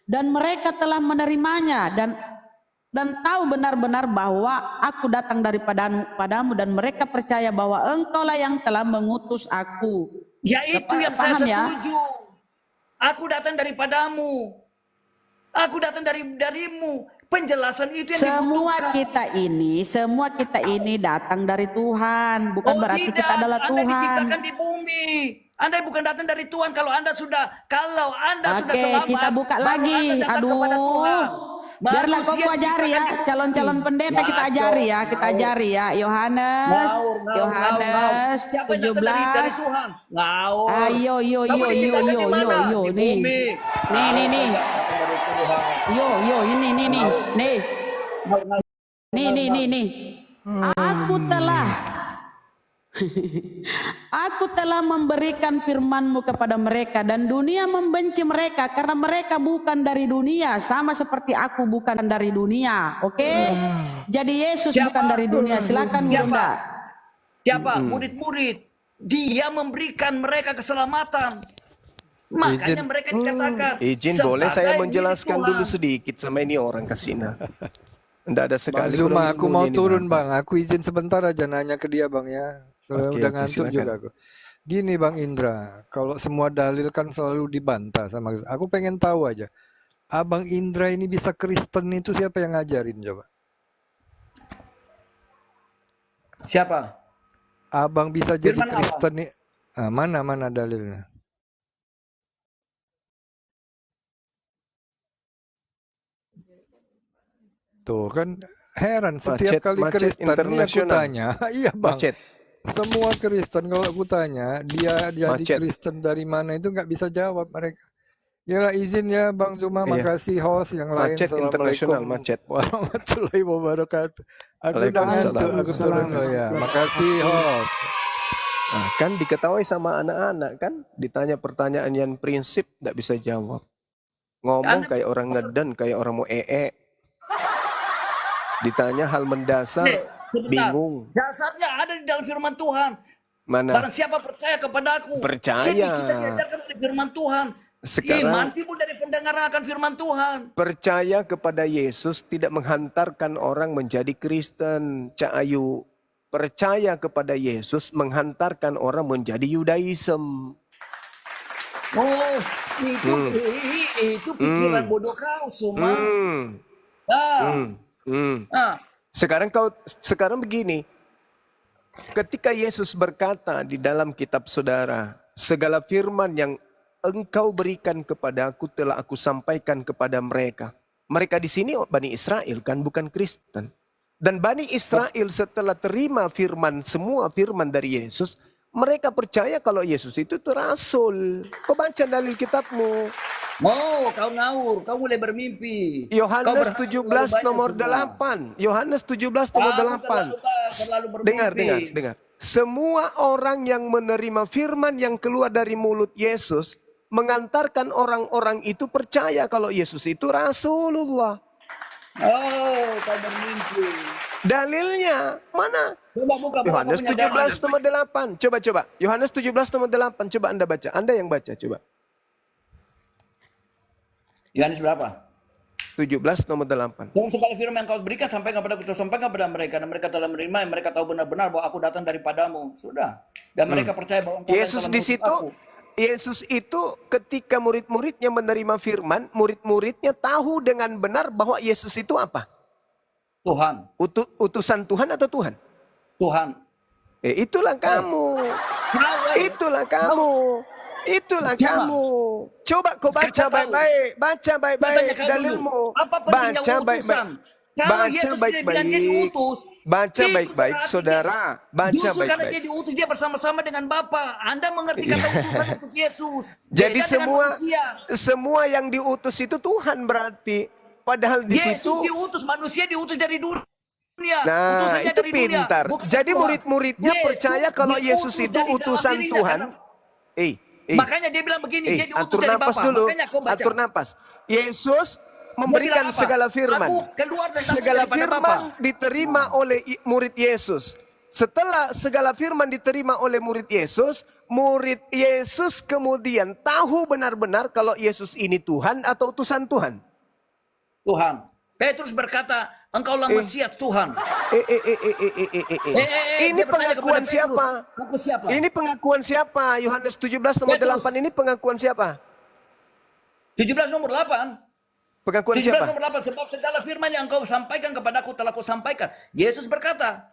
dan mereka telah menerimanya dan tahu benar-benar bahwa aku datang padamu, dan mereka percaya bahwa engkaulah yang telah mengutus aku. Ya itu yang saya Paham ya? setuju. Aku datang daripadamu. Aku datang darimu. Penjelasan itu yang Semua dibutuhkan. semua kita ini datang dari Tuhan, bukan berarti tidak, kita adalah Anda Tuhan. diciptakan di bumi. Anda bukan datang dari Tuhan kalau Anda sudah selamat. Kita buka baru lagi. Anda datang Aduh. kepada Tuhan. Biarlah kau Manusia ajari ya, diciptakan di bumi. calon-calon pendeta kita ajari ya, kita ajari ya. Yohanes Siapa yang datang dari 17. Tuhan? Ngawur. Ayo, Kamu diciptakan di mana? Di nih. bumi. Nih. Yo, ini nih. Nih. Aku telah memberikan firman-Mu kepada mereka, dan dunia membenci mereka karena mereka bukan dari dunia, sama seperti aku bukan dari dunia. Oke? Jadi Yesus bukan dari dunia. Silakan Bunda. Siapa? Murid-murid. Dia memberikan mereka keselamatan. Makanya mereka dikatakan Izin boleh saya sebagai menjelaskan milik dulu Tuhan. sedikit sama ini orang kasina. Tidak ada Bang sekali. Zuma, aku mau ini, turun Bang. Aku izin sebentar aja nanya ke dia Bang ya. Soalnya Oke, udah oke, ngantuk silakan. juga aku. Gini Bang Indra, kalau semua dalil kan selalu dibantah sama aku pengen tahu aja. Abang Indra ini bisa Kristen itu siapa yang ngajarin coba? Siapa? Abang bisa jadi Firman Allah. Kristen nih. Ah, mana dalilnya? Tuh kan heran setiap kali Macet Kristen ini aku internasional. tanya, iya Bang. Macet. Semua Kristen kalau aku tanya dia jadi Macet. Kristen dari mana itu nggak bisa jawab mereka. Ya izin ya Bang Zuma, Iya. makasih host yang lain. Macet internasional, macet. Warahmatullahi wabarakatuh. Aku udah Waalaikumsalam. ngantuk, aku turun dulu ya. Makasih host. Nah, kan diketahui sama anak-anak kan, ditanya pertanyaan yang prinsip tidak bisa jawab. Ngomong kayak orang ngeden, kayak orang mau Ditanya hal mendasar, Sebentar. bingung. Dasarnya ada di dalam firman Tuhan. Mana? Barang siapa percaya kepada aku. Percaya. Jadi kita diajarkan oleh firman Tuhan. Sekarang- Iman timbul dari pendengaran akan firman Tuhan. Percaya kepada Yesus tidak menghantarkan orang menjadi Kristen, Cak Ayu. Percaya kepada Yesus menghantarkan orang menjadi Yudaism. Oh, itu pikiran bodoh kau, Suma. Sekarang begini. Ketika Yesus berkata di dalam kitab saudara, segala firman yang engkau berikan kepada aku telah aku sampaikan kepada mereka. Mereka di sini Bani Israel kan, bukan Kristen. Dan Bani Israel setelah terima firman, semua firman dari Yesus, mereka percaya kalau Yesus itu tuh rasul. Kau baca dalil kitabmu. Oh, kau ngawur, kau mulai bermimpi. Yohanes Kau 17 berharap nomor terlalu banyak, 8. Yohanes 17 nomor Kamu 8. terlalu bermimpi. Dengar. Semua orang yang menerima firman yang keluar dari mulut Yesus mengantarkan orang-orang itu percaya kalau Yesus itu Rasulullah. Oh, kau bermimpi. Dalilnya mana? Coba buka Yohanes punya darah. 17 nomor 8. Coba. Yohanes 17 nomor 8. Coba Anda baca. Anda yang baca coba. Yohanes berapa? 17 nomor 8. Dalam segala firman yang kau berikan sampaikan kepada kita, sampaikan kepada mereka, dan mereka telah menerima, yang mereka tahu benar-benar bahwa aku datang daripadamu. Sudah. Dan mereka percaya bahwa engkau Yesus telah di mengutus situ, aku. Yesus itu ketika murid-muridnya menerima firman, murid-muridnya tahu dengan benar bahwa Yesus itu apa? Tuhan. Utusan Tuhan atau Tuhan? Tuhan. Itulah kamu. Itulah kamu. Itulah kamu. Coba kau baca baik-baik. Baca baik-baik dalilmu. Apa pentingnya Baca utusan? baik-baik. Kalau Baca Yesus tidak bilang dia baik-baik. diutus, Baca itu baik-baik, berarti saudara. Baca justru karena dia baik-baik. diutus, dia bersama-sama dengan Bapa. Anda mengerti kata utusan untuk Yesus. Jadi Beda dengan manusia. semua yang diutus itu Tuhan berarti. Padahal di Yesus situ. diutus, manusia diutus dari dunia. Nah, Utusannya itu dari dunia, pintar. bukan Jadi Tuhan. murid-muridnya Yesus percaya kalau Yesus diutus itu dari dalam utusan dirinya, Tuhan. karena- Makanya dia bilang begini, dia diutus atur dari napas Bapa. dulu. Makanya kau baca. Atur napas. Yesus memberikan bilang apa? segala firman. Aku keluar dan datang Segala daripada firman Bapa. diterima oleh murid Yesus. Setelah segala firman diterima oleh murid Yesus kemudian tahu benar-benar kalau Yesus ini Tuhan atau utusan Tuhan. Tuhan. Petrus berkata, engkaulah Mesias Tuhan. Ini dia bertanya pengakuan kepada siapa? Petrus, aku siapa? Ini pengakuan siapa? Yohanes 17 nomor Petrus. 8 ini pengakuan siapa? 17 nomor 8. Pengakuan 17 siapa? nomor 8. Sebab segala firman yang kau sampaikan kepadaku telah kau sampaikan. Yesus berkata.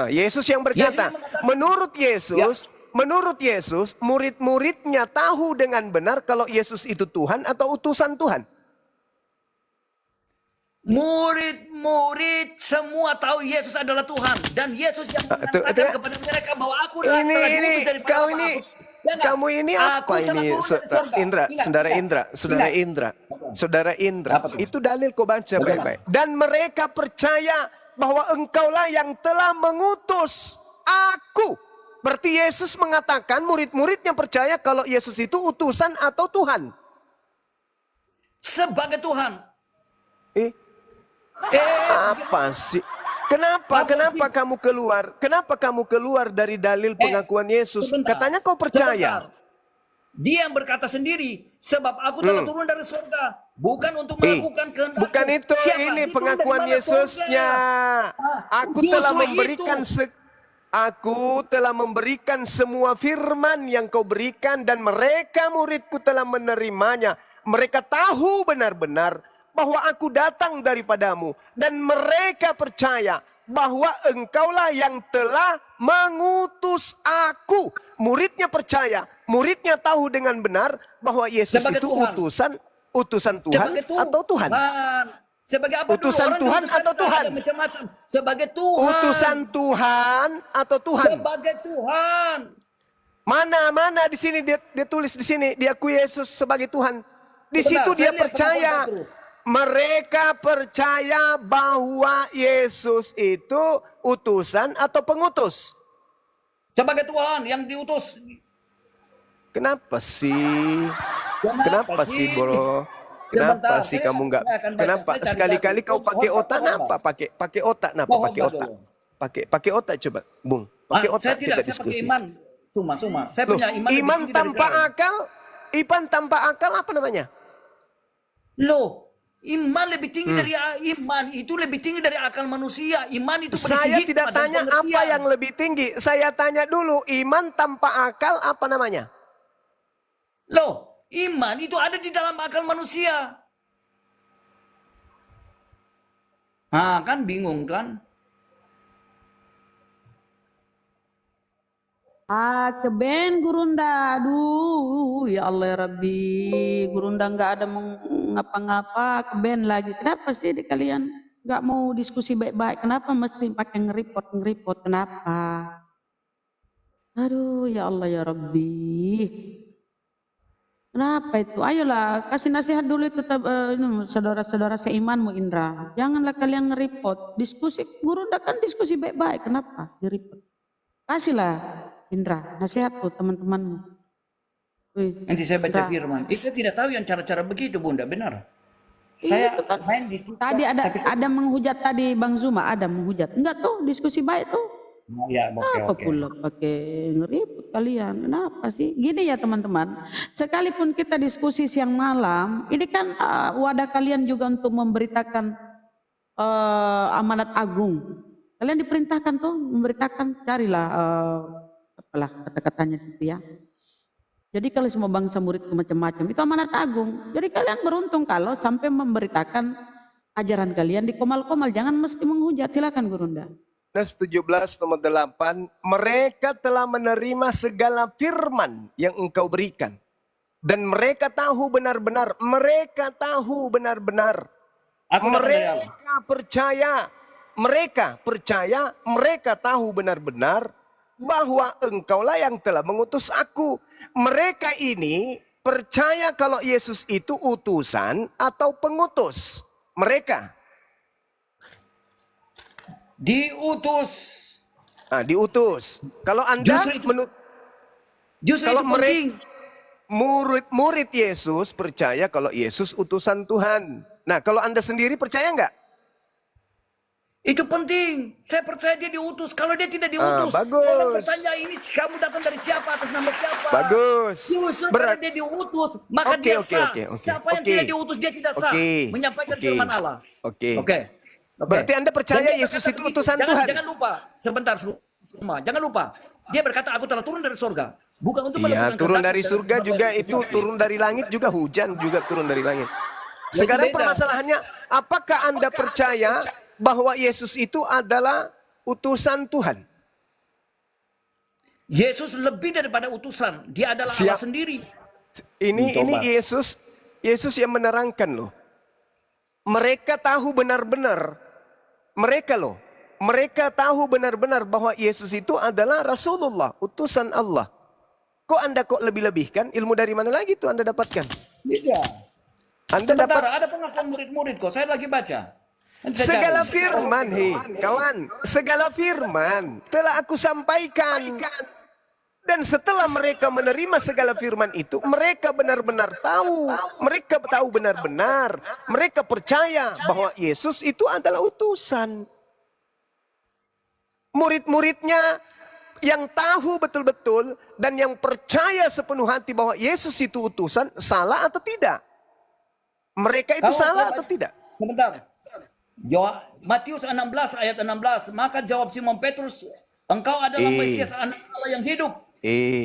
Yesus yang berkata, Yesus mengatakan- menurut Yesus, murid-muridnya tahu dengan benar kalau Yesus itu Tuhan atau utusan Tuhan. Murid-murid semua tahu Yesus adalah Tuhan. Dan Yesus yang mengatakan kepada mereka bahwa aku telah diutus dari kau Bapa. ini, Dengar, kamu ini aku apa telah ini? turun dari surga. Indra, Ingat, saudara ingat. Indra, saudara Indra. Apa tuh? Itu dalil kau baca baik-baik. Dan mereka percaya bahwa engkaulah yang telah mengutus aku. Berarti Yesus mengatakan murid-muridnya percaya kalau Yesus itu utusan atau Tuhan. Sebagai Tuhan. Apa sih? Kenapa kamu keluar? Kenapa kamu keluar dari dalil pengakuan Yesus? Sebentar. Katanya kau percaya. Sebentar. Dia yang berkata sendiri, sebab aku telah turun dari surga, bukan untuk melakukan kehendak. Bukan itu, ini pengakuan Yesusnya. Aku telah memberikan semua firman yang kau berikan dan mereka muridku telah menerimanya. Mereka tahu benar-benar bahwa aku datang daripadamu dan mereka percaya bahwa engkaulah yang telah mengutus aku. Muridnya percaya, muridnya tahu dengan benar bahwa Yesus Sebagai itu Tuhan. utusan Tuhan Sebagai atau Tuhan? Sebagai apa Utusan dulu? Orang Tuhan diutuskan atau Tuhan? ada macam-macam. Sebagai Tuhan. Utusan Tuhan atau Tuhan? Sebagai Tuhan. Mana di sini dia tulis di sini diakui Yesus sebagai Tuhan. Di situ Sebentar, dia saya lihat percaya. pengakuan Petrus. Mereka percaya bahwa Yesus itu utusan atau pengutus. Sebagai Tuhan yang diutus. Kenapa sih? Kenapa sih, bro? Kenapa Sebentar, sih kamu nggak? saya akan baca. Kenapa Saya cari sekali-kali data. kau pakai Hormat, otak? hormat. Napa? Pakai otak? Napa? Mohon Pakai otak? dulu. Pakai otak coba, Bung. Pakai Saya otak tidak, kita saya pakai diskusi. iman. Suma. Saya Loh, punya iman lebih iman tinggi dari tanpa kau. akal, iman tanpa akal apa namanya? Loh, iman lebih tinggi dari iman. Itu lebih tinggi dari akal manusia. Iman itu berisi Saya hikmah tidak dan tanya apa pengertian. yang lebih tinggi. Saya tanya dulu, iman tanpa akal apa namanya? Loh, iman itu ada di dalam akal manusia. Nah, kan bingung kan? Keben Gurunda, aduh ya Allah ya Rabbi, Gurunda nggak ada ngapa-ngapa, keben lagi. Kenapa sih kalian nggak mau diskusi baik-baik? Kenapa mesti pakai ngeripot? Kenapa? Aduh ya Allah ya Rabbi. Kenapa itu? Ayolah kasih nasihat dulu itu saudara-saudara seimanmu Indra. Janganlah kalian ngeripot. Diskusi Gurunda kan diskusi baik-baik. Kenapa diripot? Kasihlah Indra nasihat tuh teman-temanmu. Wih, Nanti saya baca Indra. firman. Saya tidak tahu yang cara-cara begitu, Bunda, benar. Iya, Saya itu kan. main di TikTok, Tadi tapi saya... ada menghujat tadi Bang Zuma, ada menghujat. Enggak tuh diskusi baik tuh. Oh, ya, Apa oke. pula pakai ngeribut kalian? Kenapa sih? Gini ya teman-teman, sekalipun kita diskusi siang malam, ini kan wadah kalian juga untuk memberitakan amanat agung. Kalian diperintahkan tuh memberitakan, carilah apalah kata-katanya situ ya. Jadi kalau semua bangsa muridku macam-macam, itu amanat agung. Jadi kalian beruntung kalau sampai memberitakan ajaran kalian di komal-komal, jangan mesti menghujat. Silakan Gurunda. Yohanes 17 nomor 8, mereka telah menerima segala firman yang engkau berikan. Dan mereka tahu benar-benar, Aku datang dari Allah. mereka percaya, mereka tahu benar-benar bahwa engkaulah yang telah mengutus aku. Mereka ini percaya kalau Yesus itu utusan atau pengutus. Mereka. Diutus. Diutus. Kalau Anda Justru kalau itu penting. murid Yesus percaya kalau Yesus utusan Tuhan. Nah, kalau Anda sendiri percaya nggak? Itu penting. Saya percaya dia diutus. Kalau dia tidak diutus, bagus. orang bertanya ini kamu datang dari siapa, atas nama siapa? Bagus. Justru kalau dia diutus, maka dia sah. Siapa yang tidak diutus, dia tidak sah. Menyampaikan firman Allah. Oke. Oke. Berarti Anda percaya Dan dia Yesus berkata itu begitu. utusan Tuhan? Jangan lupa. Sebentar semua. Jangan lupa. Dia berkata aku telah turun dari surga. Bukan untuk Iya, melakukan turun kehendak dari dan surga membayar juga sesuatu. itu, turun dari langit juga hujan juga turun dari langit. Ya, Sekarang itu beda. permasalahannya, apakah Anda percaya bahwa Yesus itu adalah utusan Tuhan? Yesus lebih daripada utusan. Dia adalah Allah sendiri. Ini Yesus yang menerangkan loh. Mereka tahu benar-benar. Mereka tahu benar-benar bahwa Yesus itu adalah Rasulullah, utusan Allah. Kok Anda lebih-lebihkan? Ilmu dari mana lagi tuh Anda dapatkan? Tidak. Anda Sebentar, dapat ada pengakuan murid-murid kok. Saya lagi baca. Nanti saya segala cari. firman, kawan. Segala firman telah aku sampaikan. Dan setelah mereka menerima segala firman itu, mereka benar-benar tahu. Mereka tahu benar-benar. Mereka percaya bahwa Yesus itu adalah utusan. Murid-muridnya yang tahu betul-betul dan yang percaya sepenuh hati bahwa Yesus itu utusan, salah atau tidak? Mereka itu salah atau tidak? Sebentar. Matius 16 ayat 16. Maka jawab Simon Petrus, engkau adalah Mesias anak Allah yang hidup.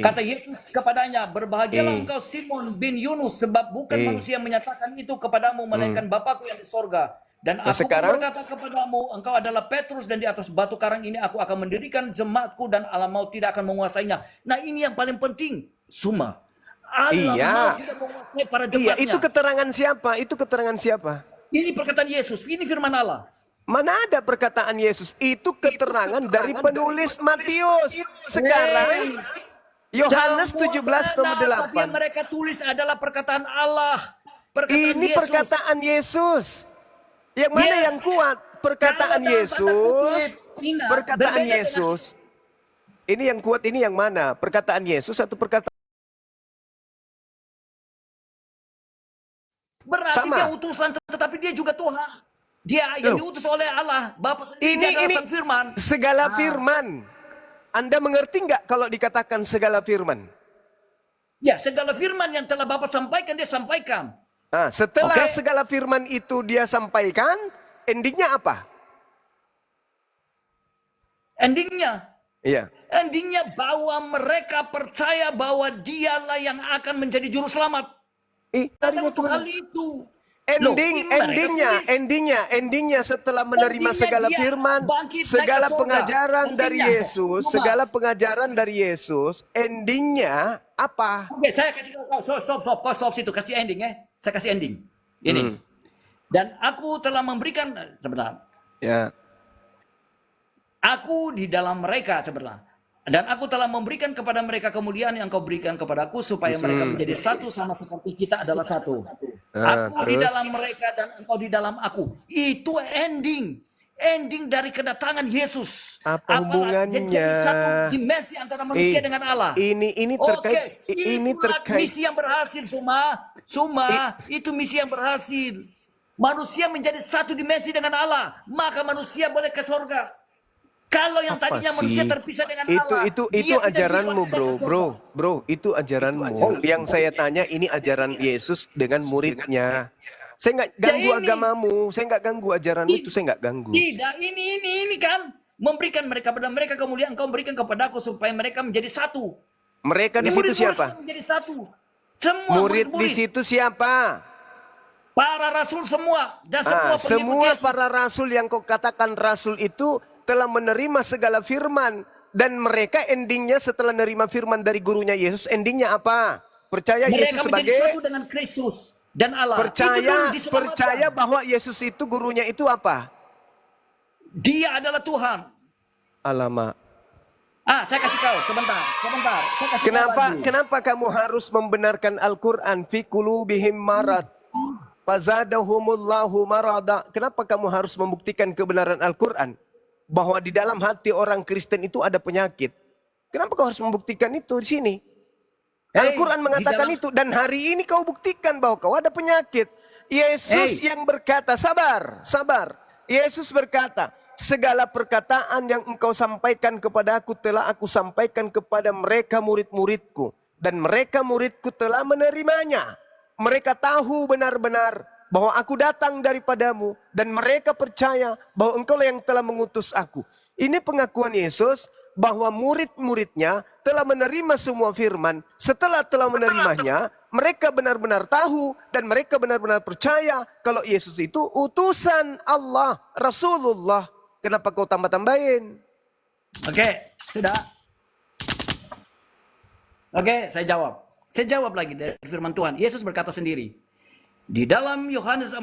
Kata Yesus kepadanya, berbahagialah engkau Simon bin Yunus, sebab bukan manusia yang menyatakan itu kepadamu, melainkan Bapakku yang di sorga. Dan aku berkata kepadamu, engkau adalah Petrus, dan di atas batu karang ini aku akan mendirikan jemaatku, dan alam maut tidak akan menguasainya. Nah, ini yang paling penting, Suma. Alam maut tidak menguasai para jemaatnya. Itu keterangan siapa? Itu keterangan siapa? Ini perkataan Yesus, ini firman Allah. Mana ada perkataan Yesus? Itu keterangan dari penulis Matius. Sekarang Yohanes 17 nomor 8. Tapi yang mereka tulis adalah perkataan Allah. Perkataan Ini Yesus. perkataan Yesus. Yang mana yang kuat? Perkataan Yesus. Perkataan Yesus. Ini yang kuat, ini yang mana? Perkataan Yesus atau perkataan Berarti Sama. dia utusan, tetapi dia juga Tuhan. Dia yang Loh. diutus oleh Allah. Bapa sendiri dia adalah sang firman. segala firman. Anda mengerti nggak kalau dikatakan segala firman? Ya, segala firman yang telah Bapa sampaikan, dia sampaikan. Nah, setelah Oke. segala firman itu dia sampaikan, endingnya apa? Endingnya, Iya. endingnya bahwa mereka percaya bahwa dialah yang akan menjadi juru selamat. Tadinya Untuk hal itu. Endingnya setelah menerima Endingnya segala dia firman, bangkit naik segala ke surga. pengajaran dari Endingnya. Yesus, Cuma. segala pengajaran dari Yesus, endingnya apa? Oke, saya kasih kau stop situ, kasih ending ya. Saya kasih ending. Ini. Dan aku telah memberikan sebentar. Ya. Aku di dalam mereka sebenarnya. Dan aku telah memberikan kepada mereka kemuliaan yang kau berikan kepadaku supaya mereka menjadi satu sama seperti kita adalah satu. Aku di terus? dalam mereka dan engkau di dalam aku. Itu ending. Ending dari kedatangan Yesus. Apa hubungannya? Jadi satu dimensi antara manusia dengan Allah. Ini terkait. Oke, Ini itulah terkait. misi yang berhasil, Suma. Itu misi yang berhasil. Manusia menjadi satu dimensi dengan Allah, maka manusia boleh ke surga. Kalau yang Apa tadinya sih? manusia terpisah dengan Allah, Itu dia tidak ajaranmu, bisa ke surga. bro. Itu ajaranmu. Yang saya tanya ini ajaran Yesus dengan muridnya. Saya nggak ganggu ini. agamamu, saya nggak ganggu ajaranmu itu, saya nggak ganggu. Tidak, ini kan memberikan mereka kepada mereka kemuliaan engkau berikan kepadaku supaya mereka menjadi satu. Mereka di situ Murid-murid siapa? semua menjadi satu. Semua Murid di murid-murid, situ siapa? para rasul semua dan semua pengikut Semua Yesus. para rasul yang kau katakan rasul itu telah menerima segala firman, dan mereka endingnya setelah menerima firman dari gurunya Yesus, endingnya apa? Percaya Mereka Yesus menjadi sebagai satu dengan Kristus dan Allah. Itu dulu diselamatkan. percaya bahwa Yesus itu gurunya itu apa? Dia adalah Tuhan. Alamak. Saya kasih kau sebentar. Saya kasih Kenapa kamu harus membenarkan Al-Quran? Fi qulubihim marad. Fazadahumullahu marada. Kenapa kamu harus membuktikan kebenaran Al-Quran? Bahwa di dalam hati orang Kristen itu ada penyakit. Kenapa kau harus membuktikan itu di sini? Al-Quran mengatakan itu. Dan hari ini kau buktikan bahwa kau ada penyakit. Yesus yang berkata, sabar. Yesus berkata, segala perkataan yang engkau sampaikan kepada aku telah aku sampaikan kepada mereka murid-muridku. Dan mereka muridku telah menerimanya. Mereka tahu benar-benar bahwa aku datang daripadamu. Dan mereka percaya bahwa engkau yang telah mengutus aku. Ini pengakuan Yesus bahwa murid-muridnya telah menerima semua firman. Setelah telah menerimanya, mereka benar-benar tahu dan mereka benar-benar percaya kalau Yesus itu utusan Allah, Rasulullah. Kenapa kau tambah-tambahin? Oke, sudah. Oke, saya jawab. Saya jawab lagi dari firman Tuhan. Yesus berkata sendiri. Di dalam Yohanes 14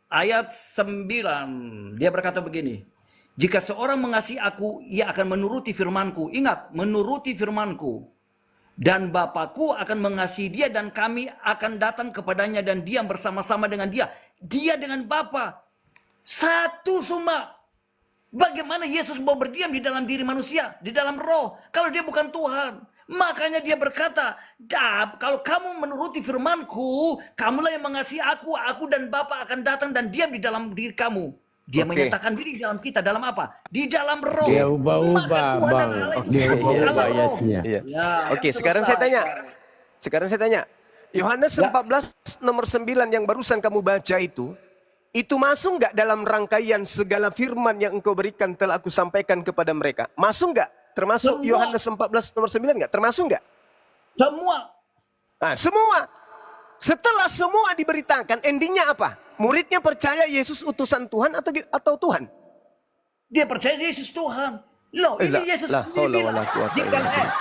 ayat 9, dia berkata begini. Jika seorang mengasihi aku, ia akan menuruti firmanku. Ingat, menuruti firmanku. Dan Bapakku akan mengasihi dia dan kami akan datang kepadanya dan diam bersama-sama dengan dia. Dia dengan Bapa. Satu semua. Bagaimana Yesus mau berdiam di dalam diri manusia, di dalam roh, kalau dia bukan Tuhan? Makanya dia berkata, kalau kamu menuruti firmanku, kamulah yang mengasihi aku dan Bapa akan datang dan diam di dalam diri kamu. Dia menyatakan diri di dalam kita, dalam apa? Di dalam roh. Dia ubah-ubah, Maka Tuhan dan Bang. Allah itu Dia satu, ubah-ubah Allah roh. ayatnya. Iya. Oke, sekarang saya tanya. Yohanes 14 nomor 9 yang barusan kamu baca itu masuk nggak dalam rangkaian segala firman yang engkau berikan telah aku sampaikan kepada mereka? Masuk nggak? Termasuk Semua. Yohanes 14 nomor 9 nggak? Termasuk nggak? Semua. Nah, semua. Setelah semua diberitakan, endingnya apa? Muridnya percaya Yesus utusan Tuhan atau Tuhan? Dia percaya Yesus Tuhan. Loh, ini Yesus la sendiri haula wala bilang. quwata Jika, illa billah.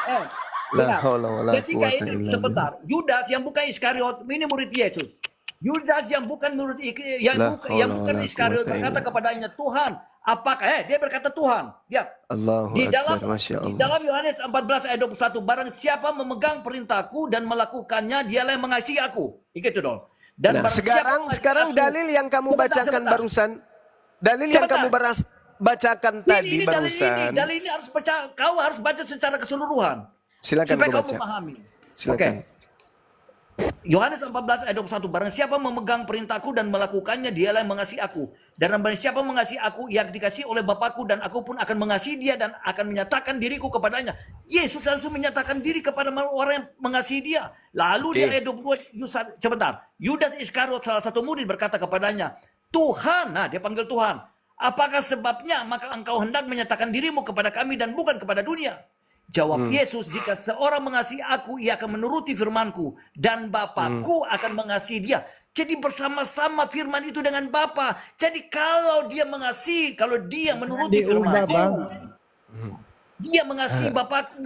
La dengar. haula wala Ketika quwata itu, illa sebentar. Yudas yang bukan Iskariot, ini murid Yesus. Yudas yang bukan murid yang bukan Iskariot berkata kepadanya, Tuhan, apakah? Dia berkata Tuhan. Dia Allahu di dalam Akbar, Masya Allah. di dalam Yohanes 14 ayat 21, barang siapa memegang perintahku dan melakukannya, dialah yang mengasihi aku. Itu dong. Dan Nah, barang siapa mengasihi sekarang aku- dalil yang kamu bacakan Sebentar. barusan, dalil yang Sebentar. kamu bacakan tadi Ini barusan. dalil ini harus baca, kau harus baca secara keseluruhan. Silakan supaya kau kau baca. memahami. Silakan. Oke. Yohanes 14 ayat 21, barang siapa memegang perintahku dan melakukannya, dialah yang mengasihi aku. Dan barang siapa mengasihi aku, ia dikasihi oleh Bapakku, dan aku pun akan mengasihi dia dan akan menyatakan diriku kepadanya. Yesus langsung menyatakan diri kepada orang yang mengasihi dia. Lalu di ayat 22, sebentar, Yudas Iskariot salah satu murid berkata kepadanya, Tuhan, nah dia panggil Tuhan, apakah sebabnya maka engkau hendak menyatakan dirimu kepada kami dan bukan kepada dunia? Jawab Yesus, jika seorang mengasihi aku, ia akan menuruti firmanku. Dan Bapakku akan mengasihi dia. Jadi bersama-sama firman itu dengan Bapa. Jadi kalau dia mengasihi, kalau dia menuruti firmanku, dia mengasihi Bapakku.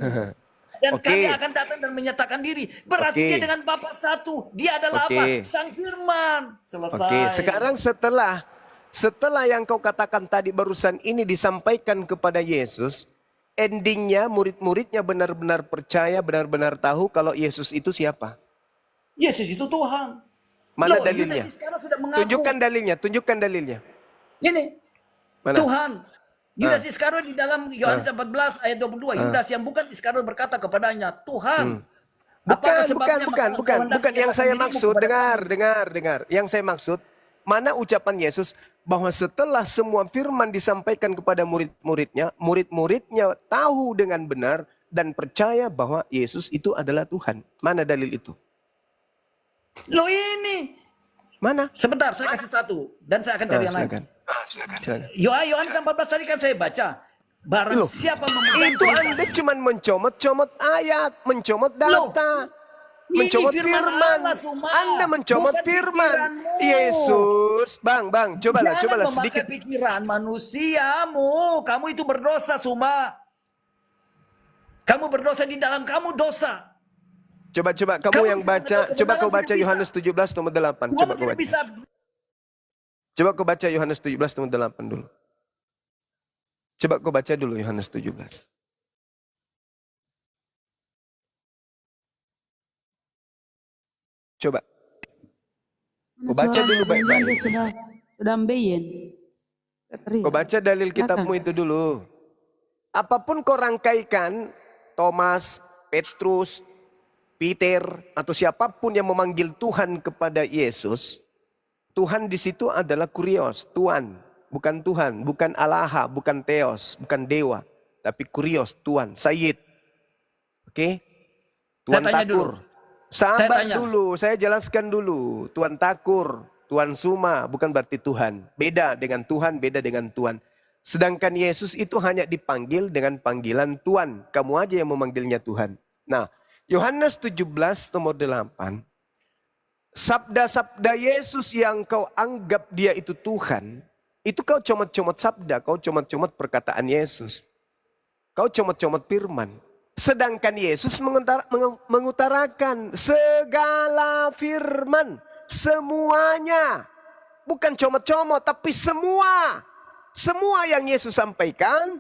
Dan kami akan datang dan menyatakan diri. Berarti dia dengan Bapa satu. Dia adalah apa? Sang firman. Selesai. Sekarang setelah yang kau katakan tadi barusan ini disampaikan kepada Yesus, endingnya murid-muridnya benar-benar percaya, benar-benar tahu kalau Yesus itu siapa. Yesus itu Tuhan. Mana Loh, dalilnya? Yudas Iskariot sudah mengaku. Tunjukkan dalilnya. Ini. Mana? Tuhan. Yudas Iskariot di dalam Yohanes 14 ayat 22. Yudas yang bukan Iskariot berkata kepadanya, Tuhan. Bukan yang saya maksud. Dengar. Yang saya maksud, mana ucapan Yesus bahwa setelah semua firman disampaikan kepada murid-muridnya, murid-muridnya tahu dengan benar dan percaya bahwa Yesus itu adalah Tuhan. Mana dalil itu? Loh ini. Mana? Sebentar, saya kasih satu. Dan saya akan cari yang lain. Silakan. Yohanes 14 tadi kan saya baca. Barang siapa memegang Itu Anda cuma mencomot-comot ayat, mencomot data. Mencomot firman. Anda mencomot firman. Yesus. Bang, cobalah sedikit. Pikiran manusiamu. Kamu itu berdosa, Suma. Kamu berdosa, di dalam kamu dosa. Coba kamu yang baca. Coba kau baca Yohanes 17 nomor 8. Coba kau baca. Coba kau baca Yohanes 17 nomor 8 dulu. Coba kau baca dulu Yohanes 17. Coba. Kau baca dulu baik-baik. Sudah ambeien. Kau baca dalil kitabmu itu dulu. Apapun kau rangkaikan, Thomas, Petrus, Peter, atau siapapun yang memanggil Tuhan kepada Yesus, Tuhan di situ adalah kurios, Tuhan. Bukan Tuhan, bukan Allaha, bukan Theos, bukan Dewa. Tapi kurios, Tuhan, Sayyid. Oke? Tuhan Takur. Sabar dulu, saya jelaskan dulu. Tuan Takur, Tuan Suma bukan berarti Tuhan. Beda dengan Tuhan, beda dengan Tuan. Sedangkan Yesus itu hanya dipanggil dengan panggilan Tuan. Kamu aja yang memanggilnya Tuhan. Nah, Yohanes 17 nomor 8. Sabda-sabda Yesus yang kau anggap dia itu Tuhan. Itu kau comot-comot sabda, kau comot-comot perkataan Yesus. Kau comot-comot firman. Sedangkan Yesus mengutarakan segala firman. Semuanya. Bukan comot-comot, tapi semua. Semua yang Yesus sampaikan,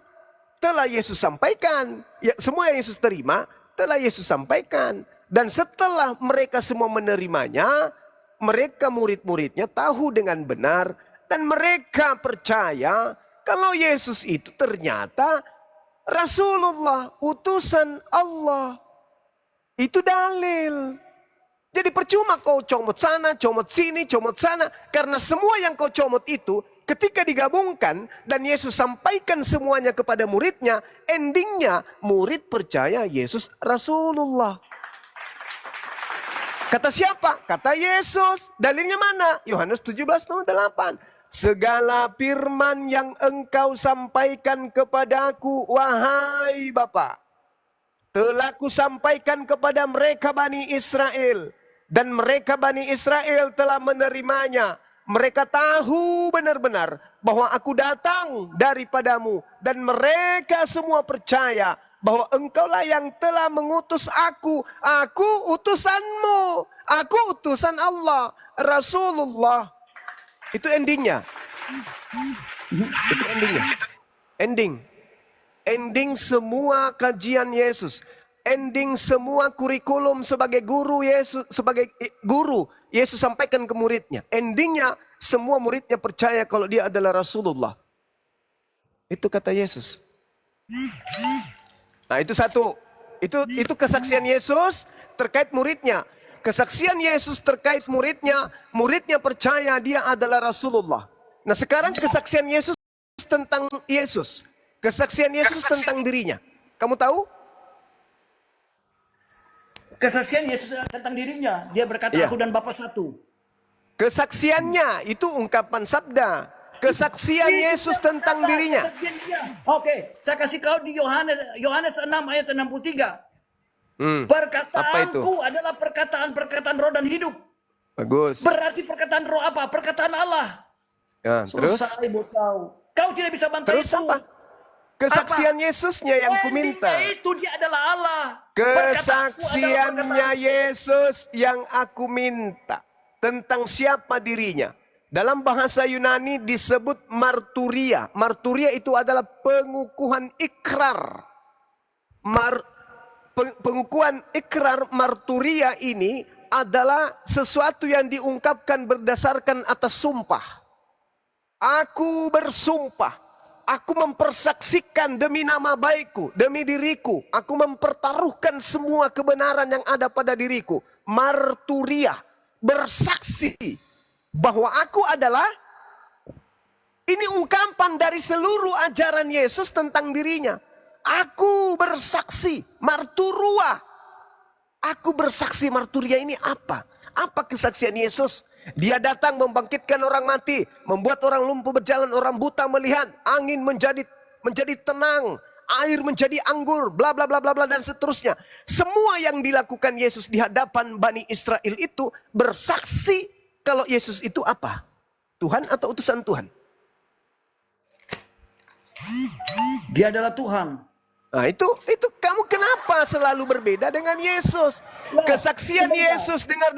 telah Yesus sampaikan. Ya, semua yang Yesus terima, telah Yesus sampaikan. Dan setelah mereka semua menerimanya, mereka murid-muridnya tahu dengan benar. Dan mereka percaya kalau Yesus itu ternyata Rasulullah, utusan Allah. Itu dalil. Jadi percuma kau comot sana, comot sini, comot sana. Karena semua yang kau comot itu ketika digabungkan dan Yesus sampaikan semuanya kepada muridnya, endingnya murid percaya Yesus Rasulullah. Kata siapa? Kata Yesus. Dalilnya mana? Yohanes 17 nomor 8. Segala firman yang engkau sampaikan kepadaku, wahai Bapa, telah kusampaikan kepada mereka Bani Israel. Dan mereka Bani Israel telah menerimanya. Mereka tahu benar-benar bahwa aku datang daripadamu. Dan mereka semua percaya bahwa engkaulah yang telah mengutus aku. Aku utusanmu. Aku utusan Allah. Rasulullah. Itu endingnya. Itu endingnya. Ending semua kajian Yesus. Ending semua kurikulum sebagai guru Yesus. Sebagai guru Yesus sampaikan ke muridnya. Endingnya semua muridnya percaya kalau dia adalah Rasulullah. Itu kata Yesus. Nah itu satu. Itu kesaksian Yesus terkait muridnya. kesaksian Yesus terkait muridnya, muridnya percaya dia adalah Rasulullah. Nah sekarang kesaksian Yesus tentang Yesus, kesaksian Yesus tentang dirinya. Kamu tahu? Kesaksian Yesus tentang dirinya, dia berkata Iya. aku dan Bapa satu. Kesaksiannya itu ungkapan sabda. Kesaksian Yesus tentang dirinya. Kesaksian dia. Oke, saya kasih kau di Yohanes 6 ayat 63. Perkataanku adalah perkataan roh dan hidup. Bagus. Berarti perkataan roh apa? Perkataan Allah. Ya, terus? Susah ibu kau. Kau tidak bisa bantah Terus itu. apa? Kesaksian Yesusnya yang kuminta. Endingnya itu dia adalah Allah. Kesaksiannya Yesus yang aku minta tentang siapa dirinya. Dalam bahasa Yunani disebut marturia. Marturia itu adalah pengukuhan ikrar. Pengukuhan ikrar marturia ini adalah sesuatu yang diungkapkan berdasarkan atas sumpah. Aku bersumpah, aku mempersaksikan demi nama baikku, demi diriku. Aku mempertaruhkan semua kebenaran yang ada pada diriku. Marturia, bersaksi bahwa aku adalah, ini ungkapan dari seluruh ajaran Yesus tentang dirinya. Aku bersaksi, marturua. Aku bersaksi, marturia ini apa? Apa kesaksian Yesus? Dia datang membangkitkan orang mati, membuat orang lumpuh berjalan, orang buta melihat, angin menjadi tenang, air menjadi anggur, bla bla bla bla bla dan seterusnya. Semua yang dilakukan Yesus di hadapan Bani Israel itu bersaksi kalau Yesus itu apa? Tuhan atau utusan Tuhan? Dia adalah Tuhan. Nah itu kamu kenapa selalu berbeda dengan Yesus? Kesaksian Yesus, dengar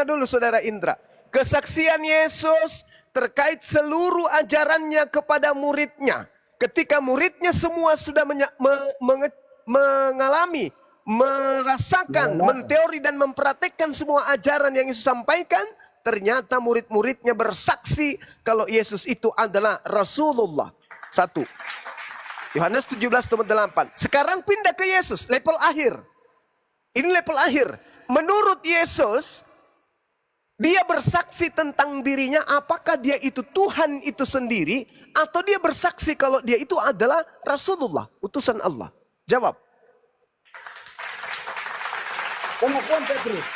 dulu saudara Indra. Kesaksian Yesus terkait seluruh ajarannya kepada muridnya. Ketika muridnya semua sudah mengalami, merasakan, menteori dan mempraktekkan semua ajaran yang Yesus sampaikan, ternyata murid-muridnya bersaksi kalau Yesus itu adalah Rasulullah. 1. Yohanes 17:8. Sekarang pindah ke Yesus, level akhir. Ini level akhir. Menurut Yesus, dia bersaksi tentang dirinya apakah dia itu Tuhan itu sendiri atau dia bersaksi kalau dia itu adalah Rasulullah, utusan Allah. Jawab. Pengakuan Petrus.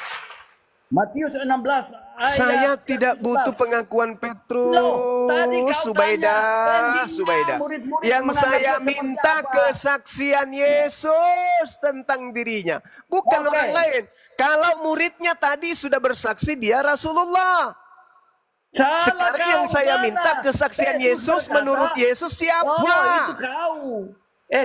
Matius 16 ayat. Saya tidak butuh pengakuan Petrus. Loh, tadi kau tanya, Subaida. murid-murid Yang menganggap saya dia seperti minta apa? kesaksian Yesus tentang dirinya, bukan Oke. orang lain. Kalau muridnya tadi sudah bersaksi dia Rasulullah. Salah Sekarang kau, yang saya mana? minta kesaksian Petrus Yesus berkata, menurut Yesus siapa? Oh, itu kau.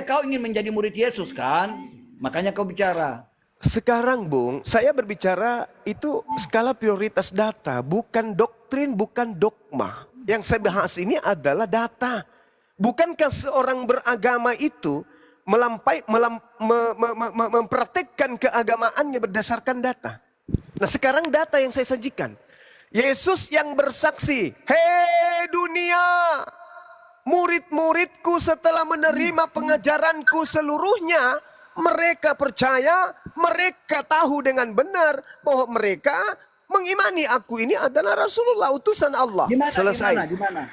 Kau ingin menjadi murid Yesus kan? Makanya kau bicara. Sekarang Bung, saya berbicara itu skala prioritas data, bukan doktrin, bukan dogma. Yang saya bahas ini adalah data. Bukankah seorang beragama itu mempraktekkan keagamaannya berdasarkan data? Nah sekarang data yang saya sajikan. Yesus yang bersaksi, hei dunia, murid-muridku setelah menerima pengajaranku seluruhnya, mereka percaya, mereka tahu dengan benar bahwa mereka mengimani aku ini adalah Rasulullah, utusan Allah. Selesai. Di mana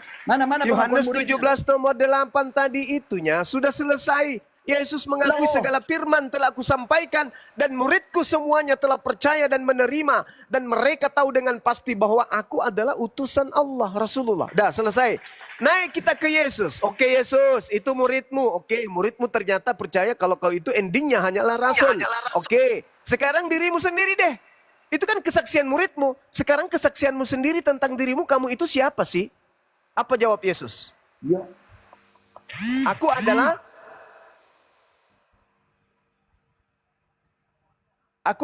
Yohanes pengakuan muridnya? 17:8 tadi itunya sudah selesai. Yesus mengakui segala firman telah aku sampaikan dan muridku semuanya telah percaya dan menerima dan mereka tahu dengan pasti bahwa aku adalah utusan Allah, Rasulullah. Dah selesai. Naik kita ke Yesus. Oke Yesus, itu muridmu. Oke, muridmu ternyata percaya kalau kau itu endingnya hanyalah Rasul. Oke, sekarang dirimu sendiri deh. Itu kan kesaksian muridmu. Sekarang kesaksianmu sendiri tentang dirimu, kamu itu siapa sih? Apa jawab Yesus? Ya. Aku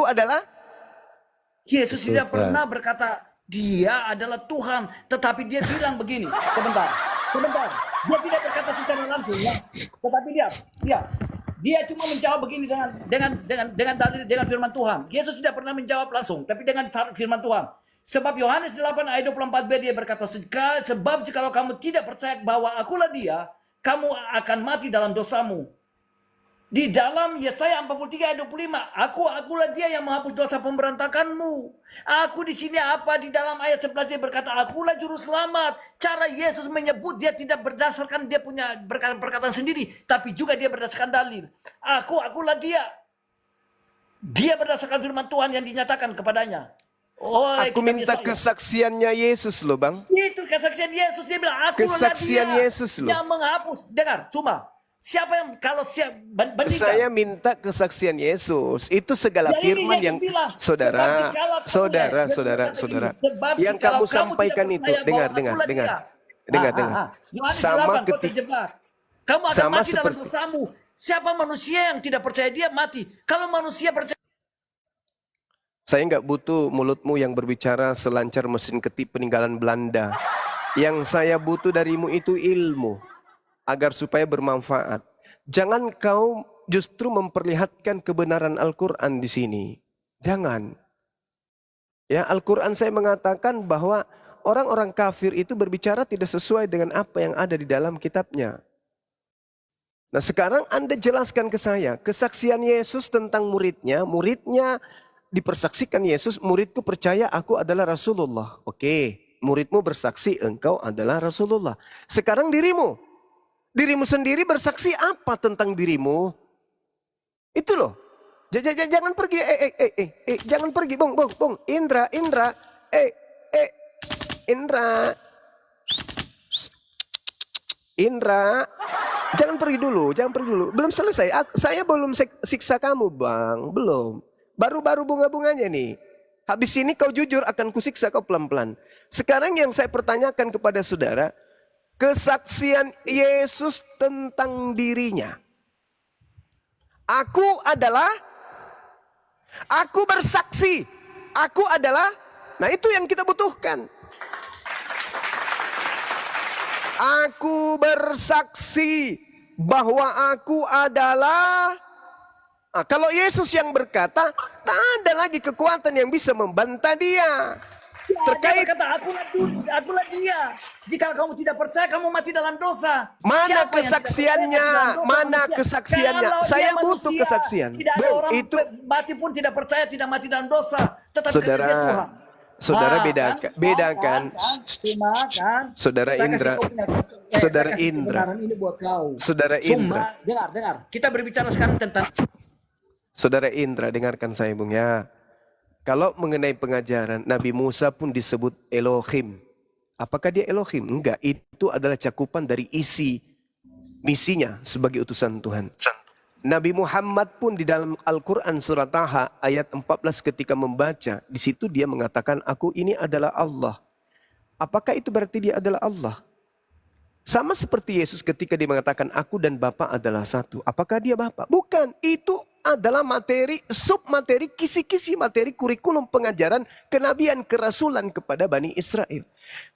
adalah Yesus tidak pernah berkata dia adalah Tuhan, tetapi dia bilang begini. Sebentar. Dia tidak berkata secara langsung ya, tetapi dia cuma menjawab begini dengan firman Tuhan. Yesus tidak pernah menjawab langsung, tapi dengan firman Tuhan. Sebab Yohanes 8 ayat 24b dia berkata, sebab jikalau kamu tidak percaya bahwa akulah dia, kamu akan mati dalam dosamu. Di dalam Yesaya 43 ayat 25, akulah dia yang menghapus dosa pemberontakanmu. Aku di sini apa? Di dalam ayat 11 dia berkata, akulah juru selamat. Cara Yesus menyebut dia tidak berdasarkan dia punya perkataan sendiri, tapi juga dia berdasarkan dalil. Akulah dia. Dia berdasarkan firman Tuhan yang dinyatakan kepadanya. Aku minta kesaksiannya Yesus loh, Bang. Itu kesaksian Yesus. Dia bilang, akulah Kesaksian dia Yesus loh. yang menghapus. Dengar, cuma siapa yang kalau bandingkan. Saya minta kesaksian Yesus. Itu segala Ya, ini firman Yesus yang bilang, saudara, sebab jikalau kamu- saudara, Yesus saudara, berkata saudara. gini, sebab Yang jikalau kamu kamu sampaikan tidak itu, percaya dengar, bahwa dengar, akulah dengar. dia. Dengar, dengar. Yohanes Sama 8, kau ketika terjebak. Kamu akan sama mati dalam seperti dosamu. Siapa manusia yang tidak percaya dia mati. Kalau manusia percaya. saya nggak butuh mulutmu yang berbicara selancar mesin ketik peninggalan Belanda. Yang saya butuh darimu itu ilmu agar supaya bermanfaat. Jangan kau justru memperlihatkan kebenaran Al-Quran di sini. Jangan. Ya, Al-Quran saya mengatakan bahwa orang-orang kafir itu berbicara tidak sesuai dengan apa yang ada di dalam kitabnya. Nah, sekarang Anda jelaskan ke saya kesaksian Yesus tentang muridnya. Muridnya dipersaksikan Yesus, muridku percaya aku adalah Rasulullah. Oke, muridmu bersaksi engkau adalah Rasulullah. Sekarang dirimu sendiri bersaksi apa tentang dirimu? Itu loh. Jangan pergi, jangan pergi, Bung, Indra, Indra, jangan pergi dulu. Belum selesai, saya belum siksa kamu, Bang, belum. Baru-baru bunga-bunganya nih. Habis ini kau jujur akan kusiksa kau pelan-pelan. Sekarang yang saya pertanyakan kepada saudara, kesaksian Yesus tentang dirinya. Aku bersaksi, aku adalah, nah itu yang kita butuhkan. Aku bersaksi bahwa aku adalah. Nah, kalau Yesus yang berkata, tak ada lagi kekuatan yang bisa membantah dia. Terkait Dia berkata, akulah dia. Jika kamu tidak percaya, kamu mati dalam dosa. mana Siapa yang tidak kesaksiannya? percaya mati dalam dosa Mana manusia? kesaksiannya? Kalau Saya dia butuh manusia, kesaksian. Tidak ada Bung, orang itu mati pun tidak percaya, tidak mati dalam dosa. Tetap saudara, kerja Tuhan. saudara Ah, bedakan. Cuma kan. Saudara Saya kasih Indra, kau punya- saudara saya kasih Indra, kebenaran ini buat kau. saudara Indra, Dengar. Kita berbicara sekarang tentang saudara Indra, dengarkan saya, Bung, ya. Kalau mengenai pengajaran, Nabi Musa pun disebut Elohim. Apakah dia Elohim? Enggak, itu adalah cakupan dari isi misinya sebagai utusan Tuhan. Nabi Muhammad pun di dalam Al-Quran surat Taha ayat 14 ketika membaca, di situ dia mengatakan, aku ini adalah Allah. Apakah itu berarti dia adalah Allah? Sama seperti Yesus ketika dia mengatakan, aku dan Bapa adalah satu. Apakah dia Bapa? Bukan, itu adalah materi, submateri, kisi-kisi materi kurikulum pengajaran kenabian kerasulan kepada Bani Israel.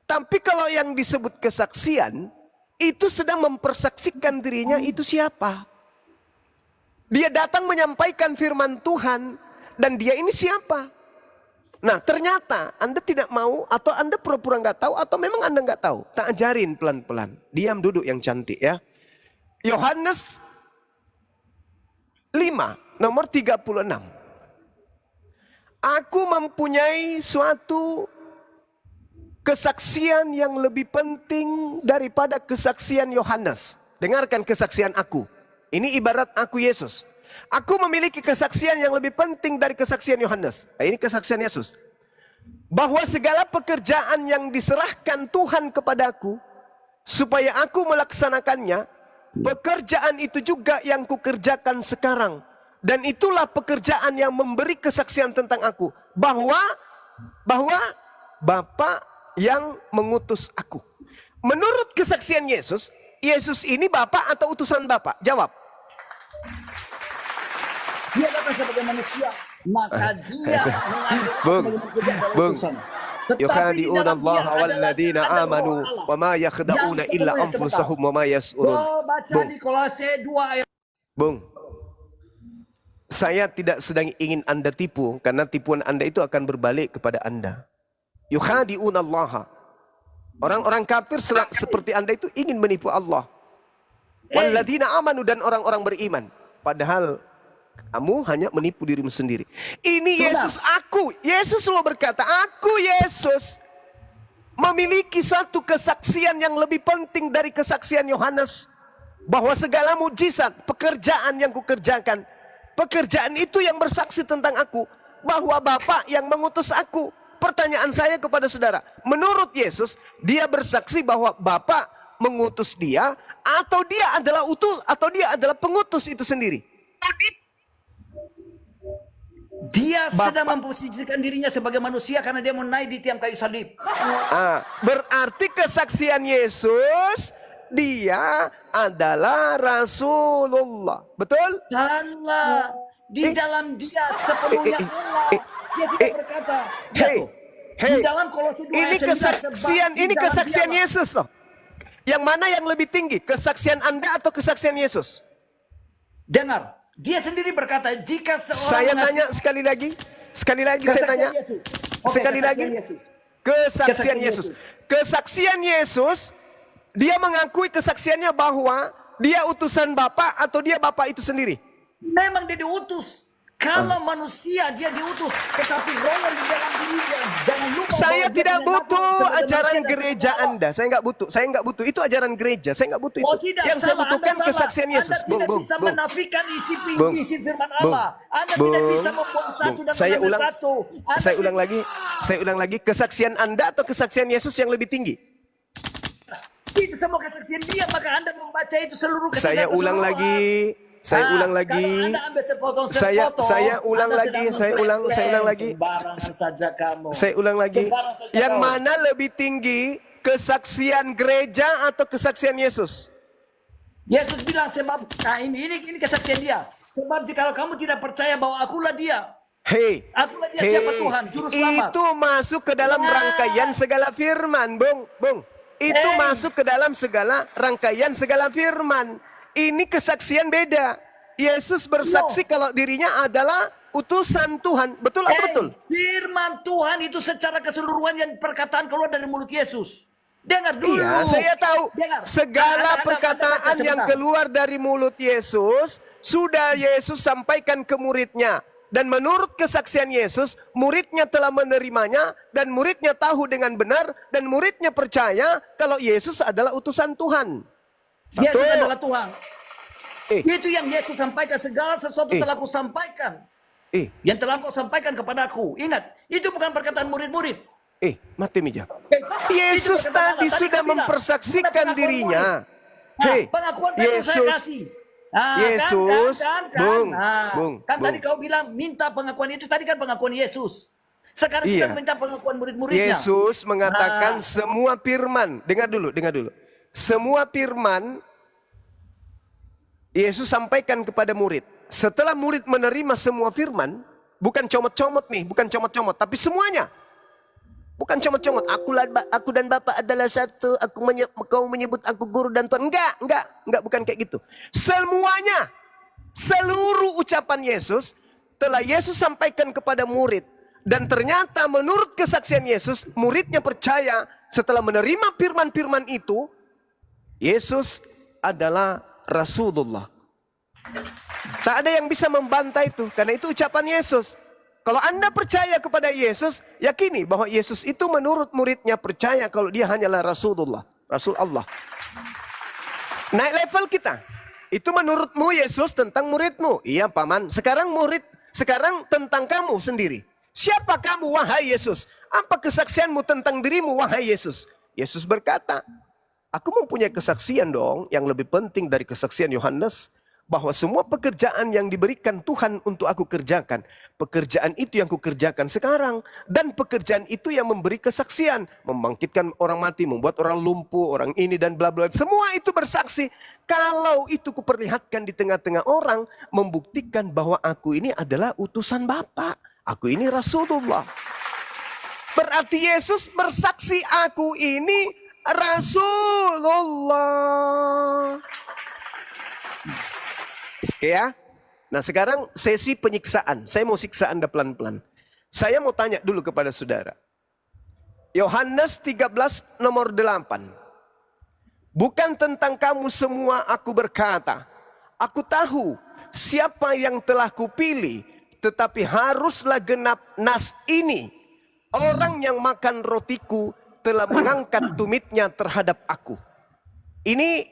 Tapi kalau yang disebut kesaksian, itu sedang mempersaksikan dirinya itu siapa? Dia datang menyampaikan firman Tuhan, dan dia ini siapa? Nah, ternyata Anda tidak mau, atau Anda pura-pura nggak tahu, atau memang Anda nggak tahu. Tak ajarin pelan-pelan. Diam duduk yang cantik ya. Yohanes 5, nomor 36. Aku mempunyai suatu kesaksian yang lebih penting daripada kesaksian Yohanes. Dengarkan kesaksian aku. Ini ibarat aku Yesus. Aku memiliki kesaksian yang lebih penting dari kesaksian Yohanes. Nah, ini kesaksian Yesus. Bahwa segala pekerjaan yang diserahkan Tuhan kepadaku, supaya aku melaksanakannya, pekerjaan itu juga yang kukerjakan sekarang. Dan itulah pekerjaan yang memberi kesaksian tentang aku. Bahwa Bapa yang mengutus aku. Menurut kesaksian Yesus, Yesus ini Bapa atau utusan Bapa? Jawab. dia datang sebagai manusia, maka dia mengambil Bung, Tetapi di yukhadi'una dalam dia Allah walladzina ada amanu roh Allah. wa ma yakhda'una Yang illa sebenarnya anfusahum wa ma yas'urun. baca Bung, di Kolose 2 ayat. Bung, saya tidak sedang ingin Anda tipu, karena tipuan Anda itu akan berbalik kepada Anda. Yukhadi'una Allah. Orang-orang kafir seperti Anda itu ingin menipu Allah. Walladzina amanu, dan orang-orang beriman. Padahal kamu hanya menipu dirimu sendiri. Ini Yesus aku. Yesus lo berkata, aku Yesus memiliki suatu kesaksian yang lebih penting dari kesaksian Yohanes. Bahwa segala mujizat, pekerjaan yang kukerjakan, pekerjaan itu yang bersaksi tentang aku. Bahwa Bapa yang mengutus aku. Pertanyaan saya kepada saudara, menurut Yesus, dia bersaksi bahwa Bapa mengutus dia, atau dia adalah atau dia adalah pengutus itu sendiri? Dia sedang memposisikan dirinya sebagai manusia karena dia mau naik di tiang kayu salib. Berarti kesaksian Yesus, dia adalah Rasulullah. Betul? Salah. Di dalam dia sepenuhnya Allah. Dia sudah berkata. Di dalam Kolose 2 ini kesaksian, ini kesaksian Yesus loh. Yang mana yang lebih tinggi? Kesaksian Anda atau kesaksian Yesus? Dengar. Dia sendiri berkata, jika seorang saya tanya sekali lagi saya tanya. Sekali lagi. Kesaksian Yesus. Kesaksian Yesus, dia mengakui kesaksiannya bahwa dia utusan Bapa atau dia Bapa itu sendiri? Memang dia diutus. Kalau manusia dia diutus, tetapi roh yang di dalam dirinya, jangan lupa. Saya bahwa tidak dia butuh sebagai ajaran manusia dan gereja sebagai Anda. Saya nggak butuh. Itu ajaran gereja. Saya nggak butuh itu. tidak, Yang saya salah. butuhkan Anda salah. kesaksian Yesus. Anda tidak bisa menafikan isi firman Allah. Anda tidak bisa membuang satu dan mengambil satu. Saya ulang lagi. Kesaksian Anda atau kesaksian Yesus yang lebih tinggi? Itu semua kesaksian dia, maka Anda membaca itu seluruh Saya ulang lagi. Saya ulang lagi. Saya ulang lagi. Yang mana lebih tinggi, kesaksian gereja atau kesaksian Yesus? Yesus bilang sebab ini kesaksian dia. Sebab jika kamu tidak percaya bahwa akulah dia. Akulah dia siapa Tuhan, juru selamat. Itu masuk ke dalam rangkaian segala firman, Bung. Itu masuk ke dalam segala rangkaian segala firman. Ini kesaksian beda. Yesus bersaksi kalau dirinya adalah utusan Tuhan. Betul atau betul? Firman Tuhan itu secara keseluruhan yang perkataan keluar dari mulut Yesus. Dengar dulu. Iya, saya tahu. Dengar. Segala perkataan yang keluar dari mulut Yesus, sudah Yesus sampaikan ke muridnya. Dan menurut kesaksian Yesus, muridnya telah menerimanya, dan muridnya tahu dengan benar, dan muridnya percaya kalau Yesus adalah utusan Tuhan. Yesus adalah Tuhan. Itu yang Yesus sampaikan. Segala sesuatu telah aku sampaikan. Yang telah kau sampaikan kepada aku. Ingat, itu bukan perkataan murid-murid. Mati meja. Yesus tadi sudah mempersaksikan dirinya. Pengakuan tadi saya kasih. Yesus, Kan tadi kau bilang minta pengakuan itu. Tadi kan pengakuan Yesus. Sekarang kita minta pengakuan murid-muridnya. Yesus mengatakan semua firman. Dengar dulu. Semua firman Yesus sampaikan kepada murid. Setelah murid menerima semua firman, bukan comot-comot nih, bukan comot-comot, tapi semuanya. Bukan comot-comot. Aku dan Bapa adalah satu. Kau menyebut aku guru dan Tuhan. Enggak, bukan kayak gitu. Semuanya, seluruh ucapan Yesus telah Yesus sampaikan kepada murid. Dan ternyata menurut kesaksian Yesus, muridnya percaya setelah menerima firman-firman itu, Yesus adalah Rasulullah. Tak ada yang bisa membantah itu, karena itu ucapan Yesus. Kalau Anda percaya kepada Yesus, yakini bahwa Yesus itu menurut muridnya percaya kalau dia hanyalah Rasulullah, Rasul Allah. Naik level kita. Itu menurutmu Yesus tentang muridmu. Iya, Paman. Sekarang tentang kamu sendiri. Siapa kamu, wahai Yesus? Apa kesaksianmu tentang dirimu, wahai Yesus? Yesus berkata, aku mempunyai kesaksian dong yang lebih penting dari kesaksian Yohanes. Bahwa semua pekerjaan yang diberikan Tuhan untuk aku kerjakan. Pekerjaan itu yang kukerjakan sekarang. Dan pekerjaan itu yang memberi kesaksian. Membangkitkan orang mati, membuat orang lumpuh, orang ini dan bla bla. Semua itu bersaksi. Kalau itu kuperlihatkan di tengah-tengah orang. Membuktikan bahwa aku ini adalah utusan Bapa. Aku ini Rasulullah. Berarti Yesus bersaksi aku ini Rasulullah. Oke ya. Nah sekarang sesi penyiksaan. Saya mau siksa Anda pelan-pelan. Saya mau tanya dulu kepada saudara. Yohanes 13 nomor 8. Bukan tentang kamu semua aku berkata. Aku tahu siapa yang telah kupilih, tetapi haruslah genap nas ini. Orang yang makan rotiku telah mengangkat tumitnya terhadap aku. Ini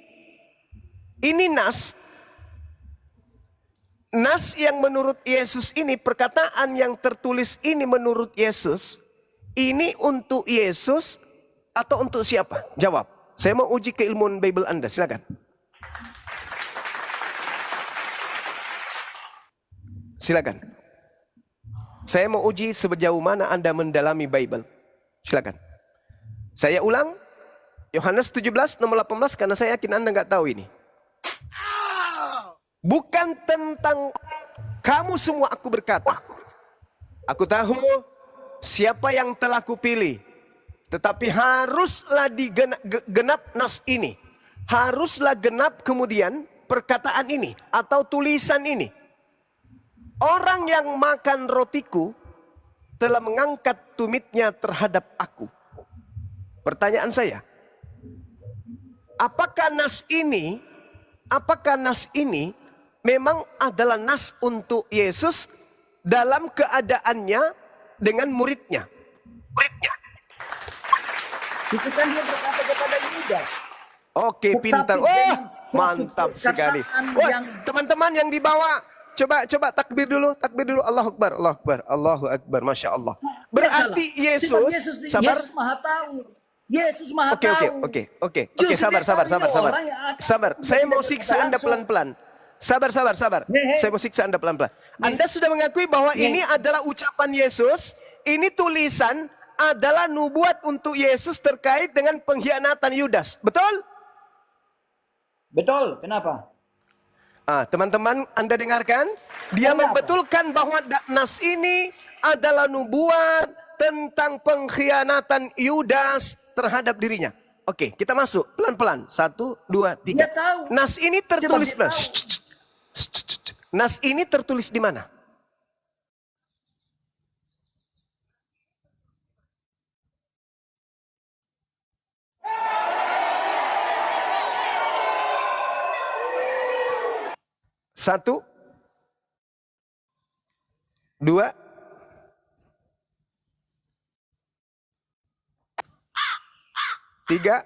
nas yang menurut Yesus ini, perkataan yang tertulis ini menurut Yesus, ini untuk Yesus atau untuk siapa? Jawab. Saya mau uji keilmuan Bible Anda, silakan. Silakan. Saya mau uji sejauh mana Anda mendalami Bible. Silakan. Saya ulang, Yohanes 17 nomor 18, karena saya yakin Anda nggak tahu ini. Bukan tentang kamu semua aku berkata. Aku tahu siapa yang telah kupilih. Tetapi haruslah digenap nas ini. Haruslah genap kemudian perkataan ini atau tulisan ini. Orang yang makan rotiku telah mengangkat tumitnya terhadap aku. Pertanyaan saya, apakah nas ini memang adalah nas untuk Yesus dalam keadaannya dengan muridnya? Itu kan dia berkata kepada Yudas. Oke, Tetapi pintar. Oh, dengan suatu mantap sekali. perkataan Wah, yang- teman-teman yang dibawa, coba takbir dulu, Allahu Akbar, Allahu Akbar, Masya Allah. Berarti Sebab Yesus, sabar. Yesus Maha Tahu. Yesus Maha Oke, Tahu. Justru sabar. dia tahu ini orang yang akan Sabar, saya mau menjadi siksa Anda langsung. pelan-pelan. Sabar. Nih. Saya mau siksa Anda pelan-pelan. Anda sudah mengakui bahwa ini adalah ucapan Yesus, ini tulisan adalah nubuat untuk Yesus terkait dengan pengkhianatan Yudas. Betul? Betul, kenapa? Teman-teman, Anda dengarkan? Dia Kenapa? membetulkan bahwa nas ini adalah nubuat tentang pengkhianatan Yudas terhadap dirinya. Oke, kita masuk pelan-pelan. 1, 2, 3. Dia tahu. Nas ini tertulis Coba dia mana? tahu. Nas ini tertulis di mana? Satu, 2, 3,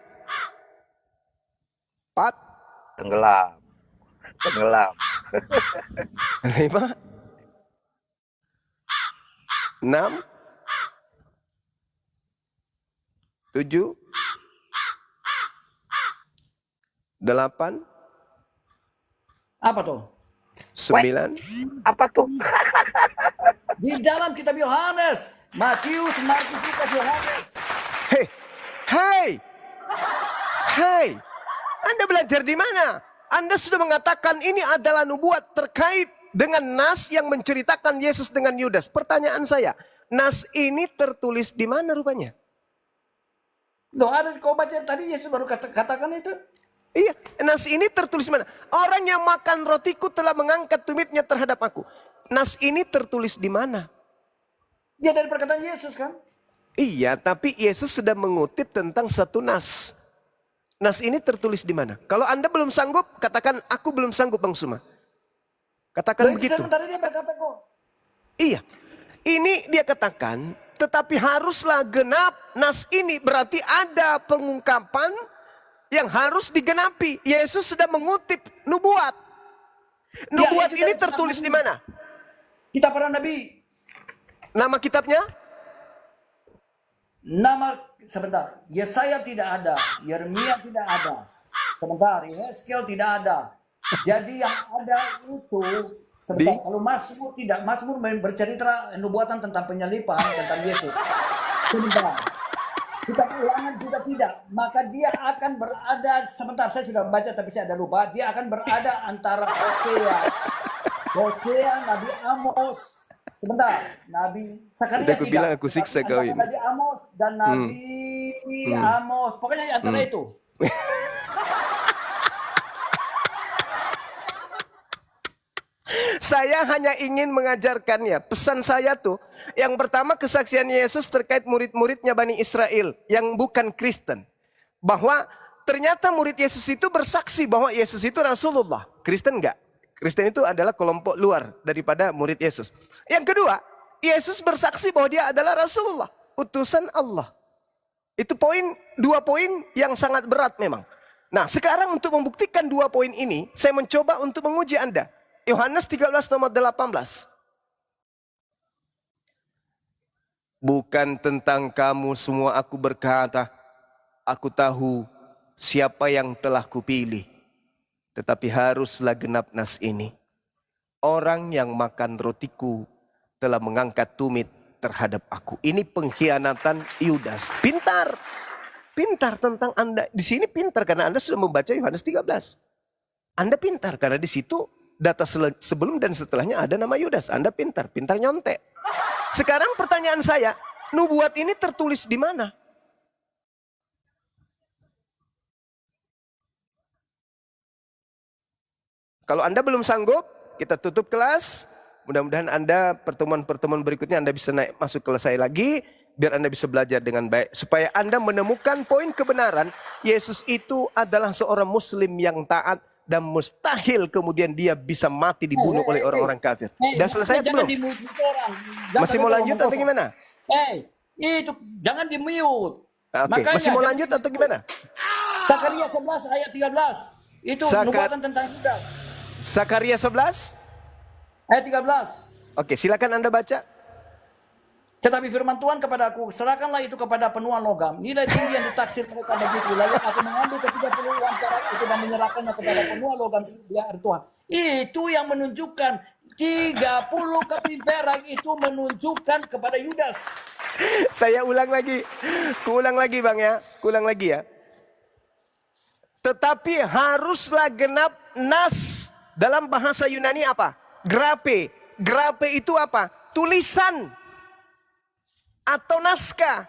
4, Tenggelam. 5, 6, 7, 8, Apa tuh? 9. Apa tuh? Di dalam kitab Yohanes, Matius, Markus, Lukas, Yohanes. Hei, Anda belajar di mana? Anda sudah mengatakan ini adalah nubuat terkait dengan nas yang menceritakan Yesus dengan Yudas. Pertanyaan saya, nas ini tertulis di mana rupanya? Loh, ada kau baca tadi Yesus baru katakan itu. Iya, nas ini tertulis di mana? Orang yang makan rotiku telah mengangkat tumitnya terhadap aku. Nas ini tertulis di mana? Ya dari perkataan Yesus kan. Iya, tapi Yesus sedang mengutip tentang satu nas. Nas ini tertulis di mana? Kalau Anda belum sanggup, katakan aku belum sanggup, Bang Suma. Katakan Loh, begitu. sementara dia berkata kok. Iya, ini dia katakan, tetapi haruslah genap nas ini. Berarti ada pengungkapan yang harus digenapi. Yesus sedang mengutip nubuat. Nubuat itu ini dari tertulis di mana? Kitab para Nabi. Nama kitabnya? Sebentar. Yesaya tidak ada. Yeremia tidak ada. Sebentar. Yeskiel tidak ada. Jadi yang ada itu, sebentar. Kalau Mazmur tidak. Mazmur bercerita nubuatan tentang penyalipan tentang Yesus. Sebentar. Kitab Ulangan juga tidak. Maka dia akan berada, sebentar saya sudah baca tapi saya ada lupa. Dia akan berada antara Hosea, Nabi Amos. Sebentar, Nabi Sakaria Aku tidak. bilang aku siksa kau ini. Nabi Amos dan Nabi Amos. Pokoknya di antara itu. Saya hanya ingin mengajarkannya. Pesan saya tuh, yang pertama kesaksian Yesus terkait murid-muridnya Bani Israel yang bukan Kristen. Bahwa ternyata murid Yesus itu bersaksi bahwa Yesus itu Rasulullah. Kristen enggak? Kristen itu adalah kelompok luar daripada murid Yesus. Yang kedua, Yesus bersaksi bahwa dia adalah Rasulullah, utusan Allah. Itu dua poin yang sangat berat memang. Nah, sekarang untuk membuktikan dua poin ini, saya mencoba untuk menguji Anda. Yohanes 13 nomor 18. Bukan tentang kamu semua aku berkata, aku tahu siapa yang telah kupilih. Tetapi haruslah genap nas ini. Orang yang makan rotiku telah mengangkat tumit terhadap aku. Ini pengkhianatan Yudas. Pintar. Pintar tentang Anda. Di sini pintar karena Anda sudah membaca Yohanes 13. Anda pintar karena di situ data sebelum dan setelahnya ada nama Yudas. Anda pintar nyontek. Sekarang pertanyaan saya, nubuat ini tertulis di mana? Kalau Anda belum sanggup, kita tutup kelas. Mudah-mudahan Anda pertemuan-pertemuan berikutnya Anda bisa masuk kelas saya lagi. Biar Anda bisa belajar dengan baik. Supaya Anda menemukan poin kebenaran. Yesus itu adalah seorang muslim yang taat. Dan mustahil kemudian dia bisa mati dibunuh oleh orang-orang kafir. Udah selesai atau belum? Masih mau lanjut atau gimana? Itu jangan di-mute. Oke, masih mau lanjut atau gimana? Zakaria 11 ayat 13. Itu nubuatan tentang Yudas. Zakaria 11 ayat 13. Oke, silakan Anda baca. Tetapi firman Tuhan kepadaku, serahkanlah itu kepada penuan logam. Nilai tinggi yang ditaksir mereka begitu. Lalu aku mengambil ke-30 uang perak itu dan menyerahkannya kepada penuan logam di hari Tuhan. Itu yang menunjukkan 30 keping perak itu menunjukkan kepada Yudas. Saya ulang lagi. Kuulang lagi Bang ya. Kuulang lagi ya. Tetapi haruslah genap nas. Dalam bahasa Yunani apa? Grape. Grape itu apa? Tulisan. Atau naskah.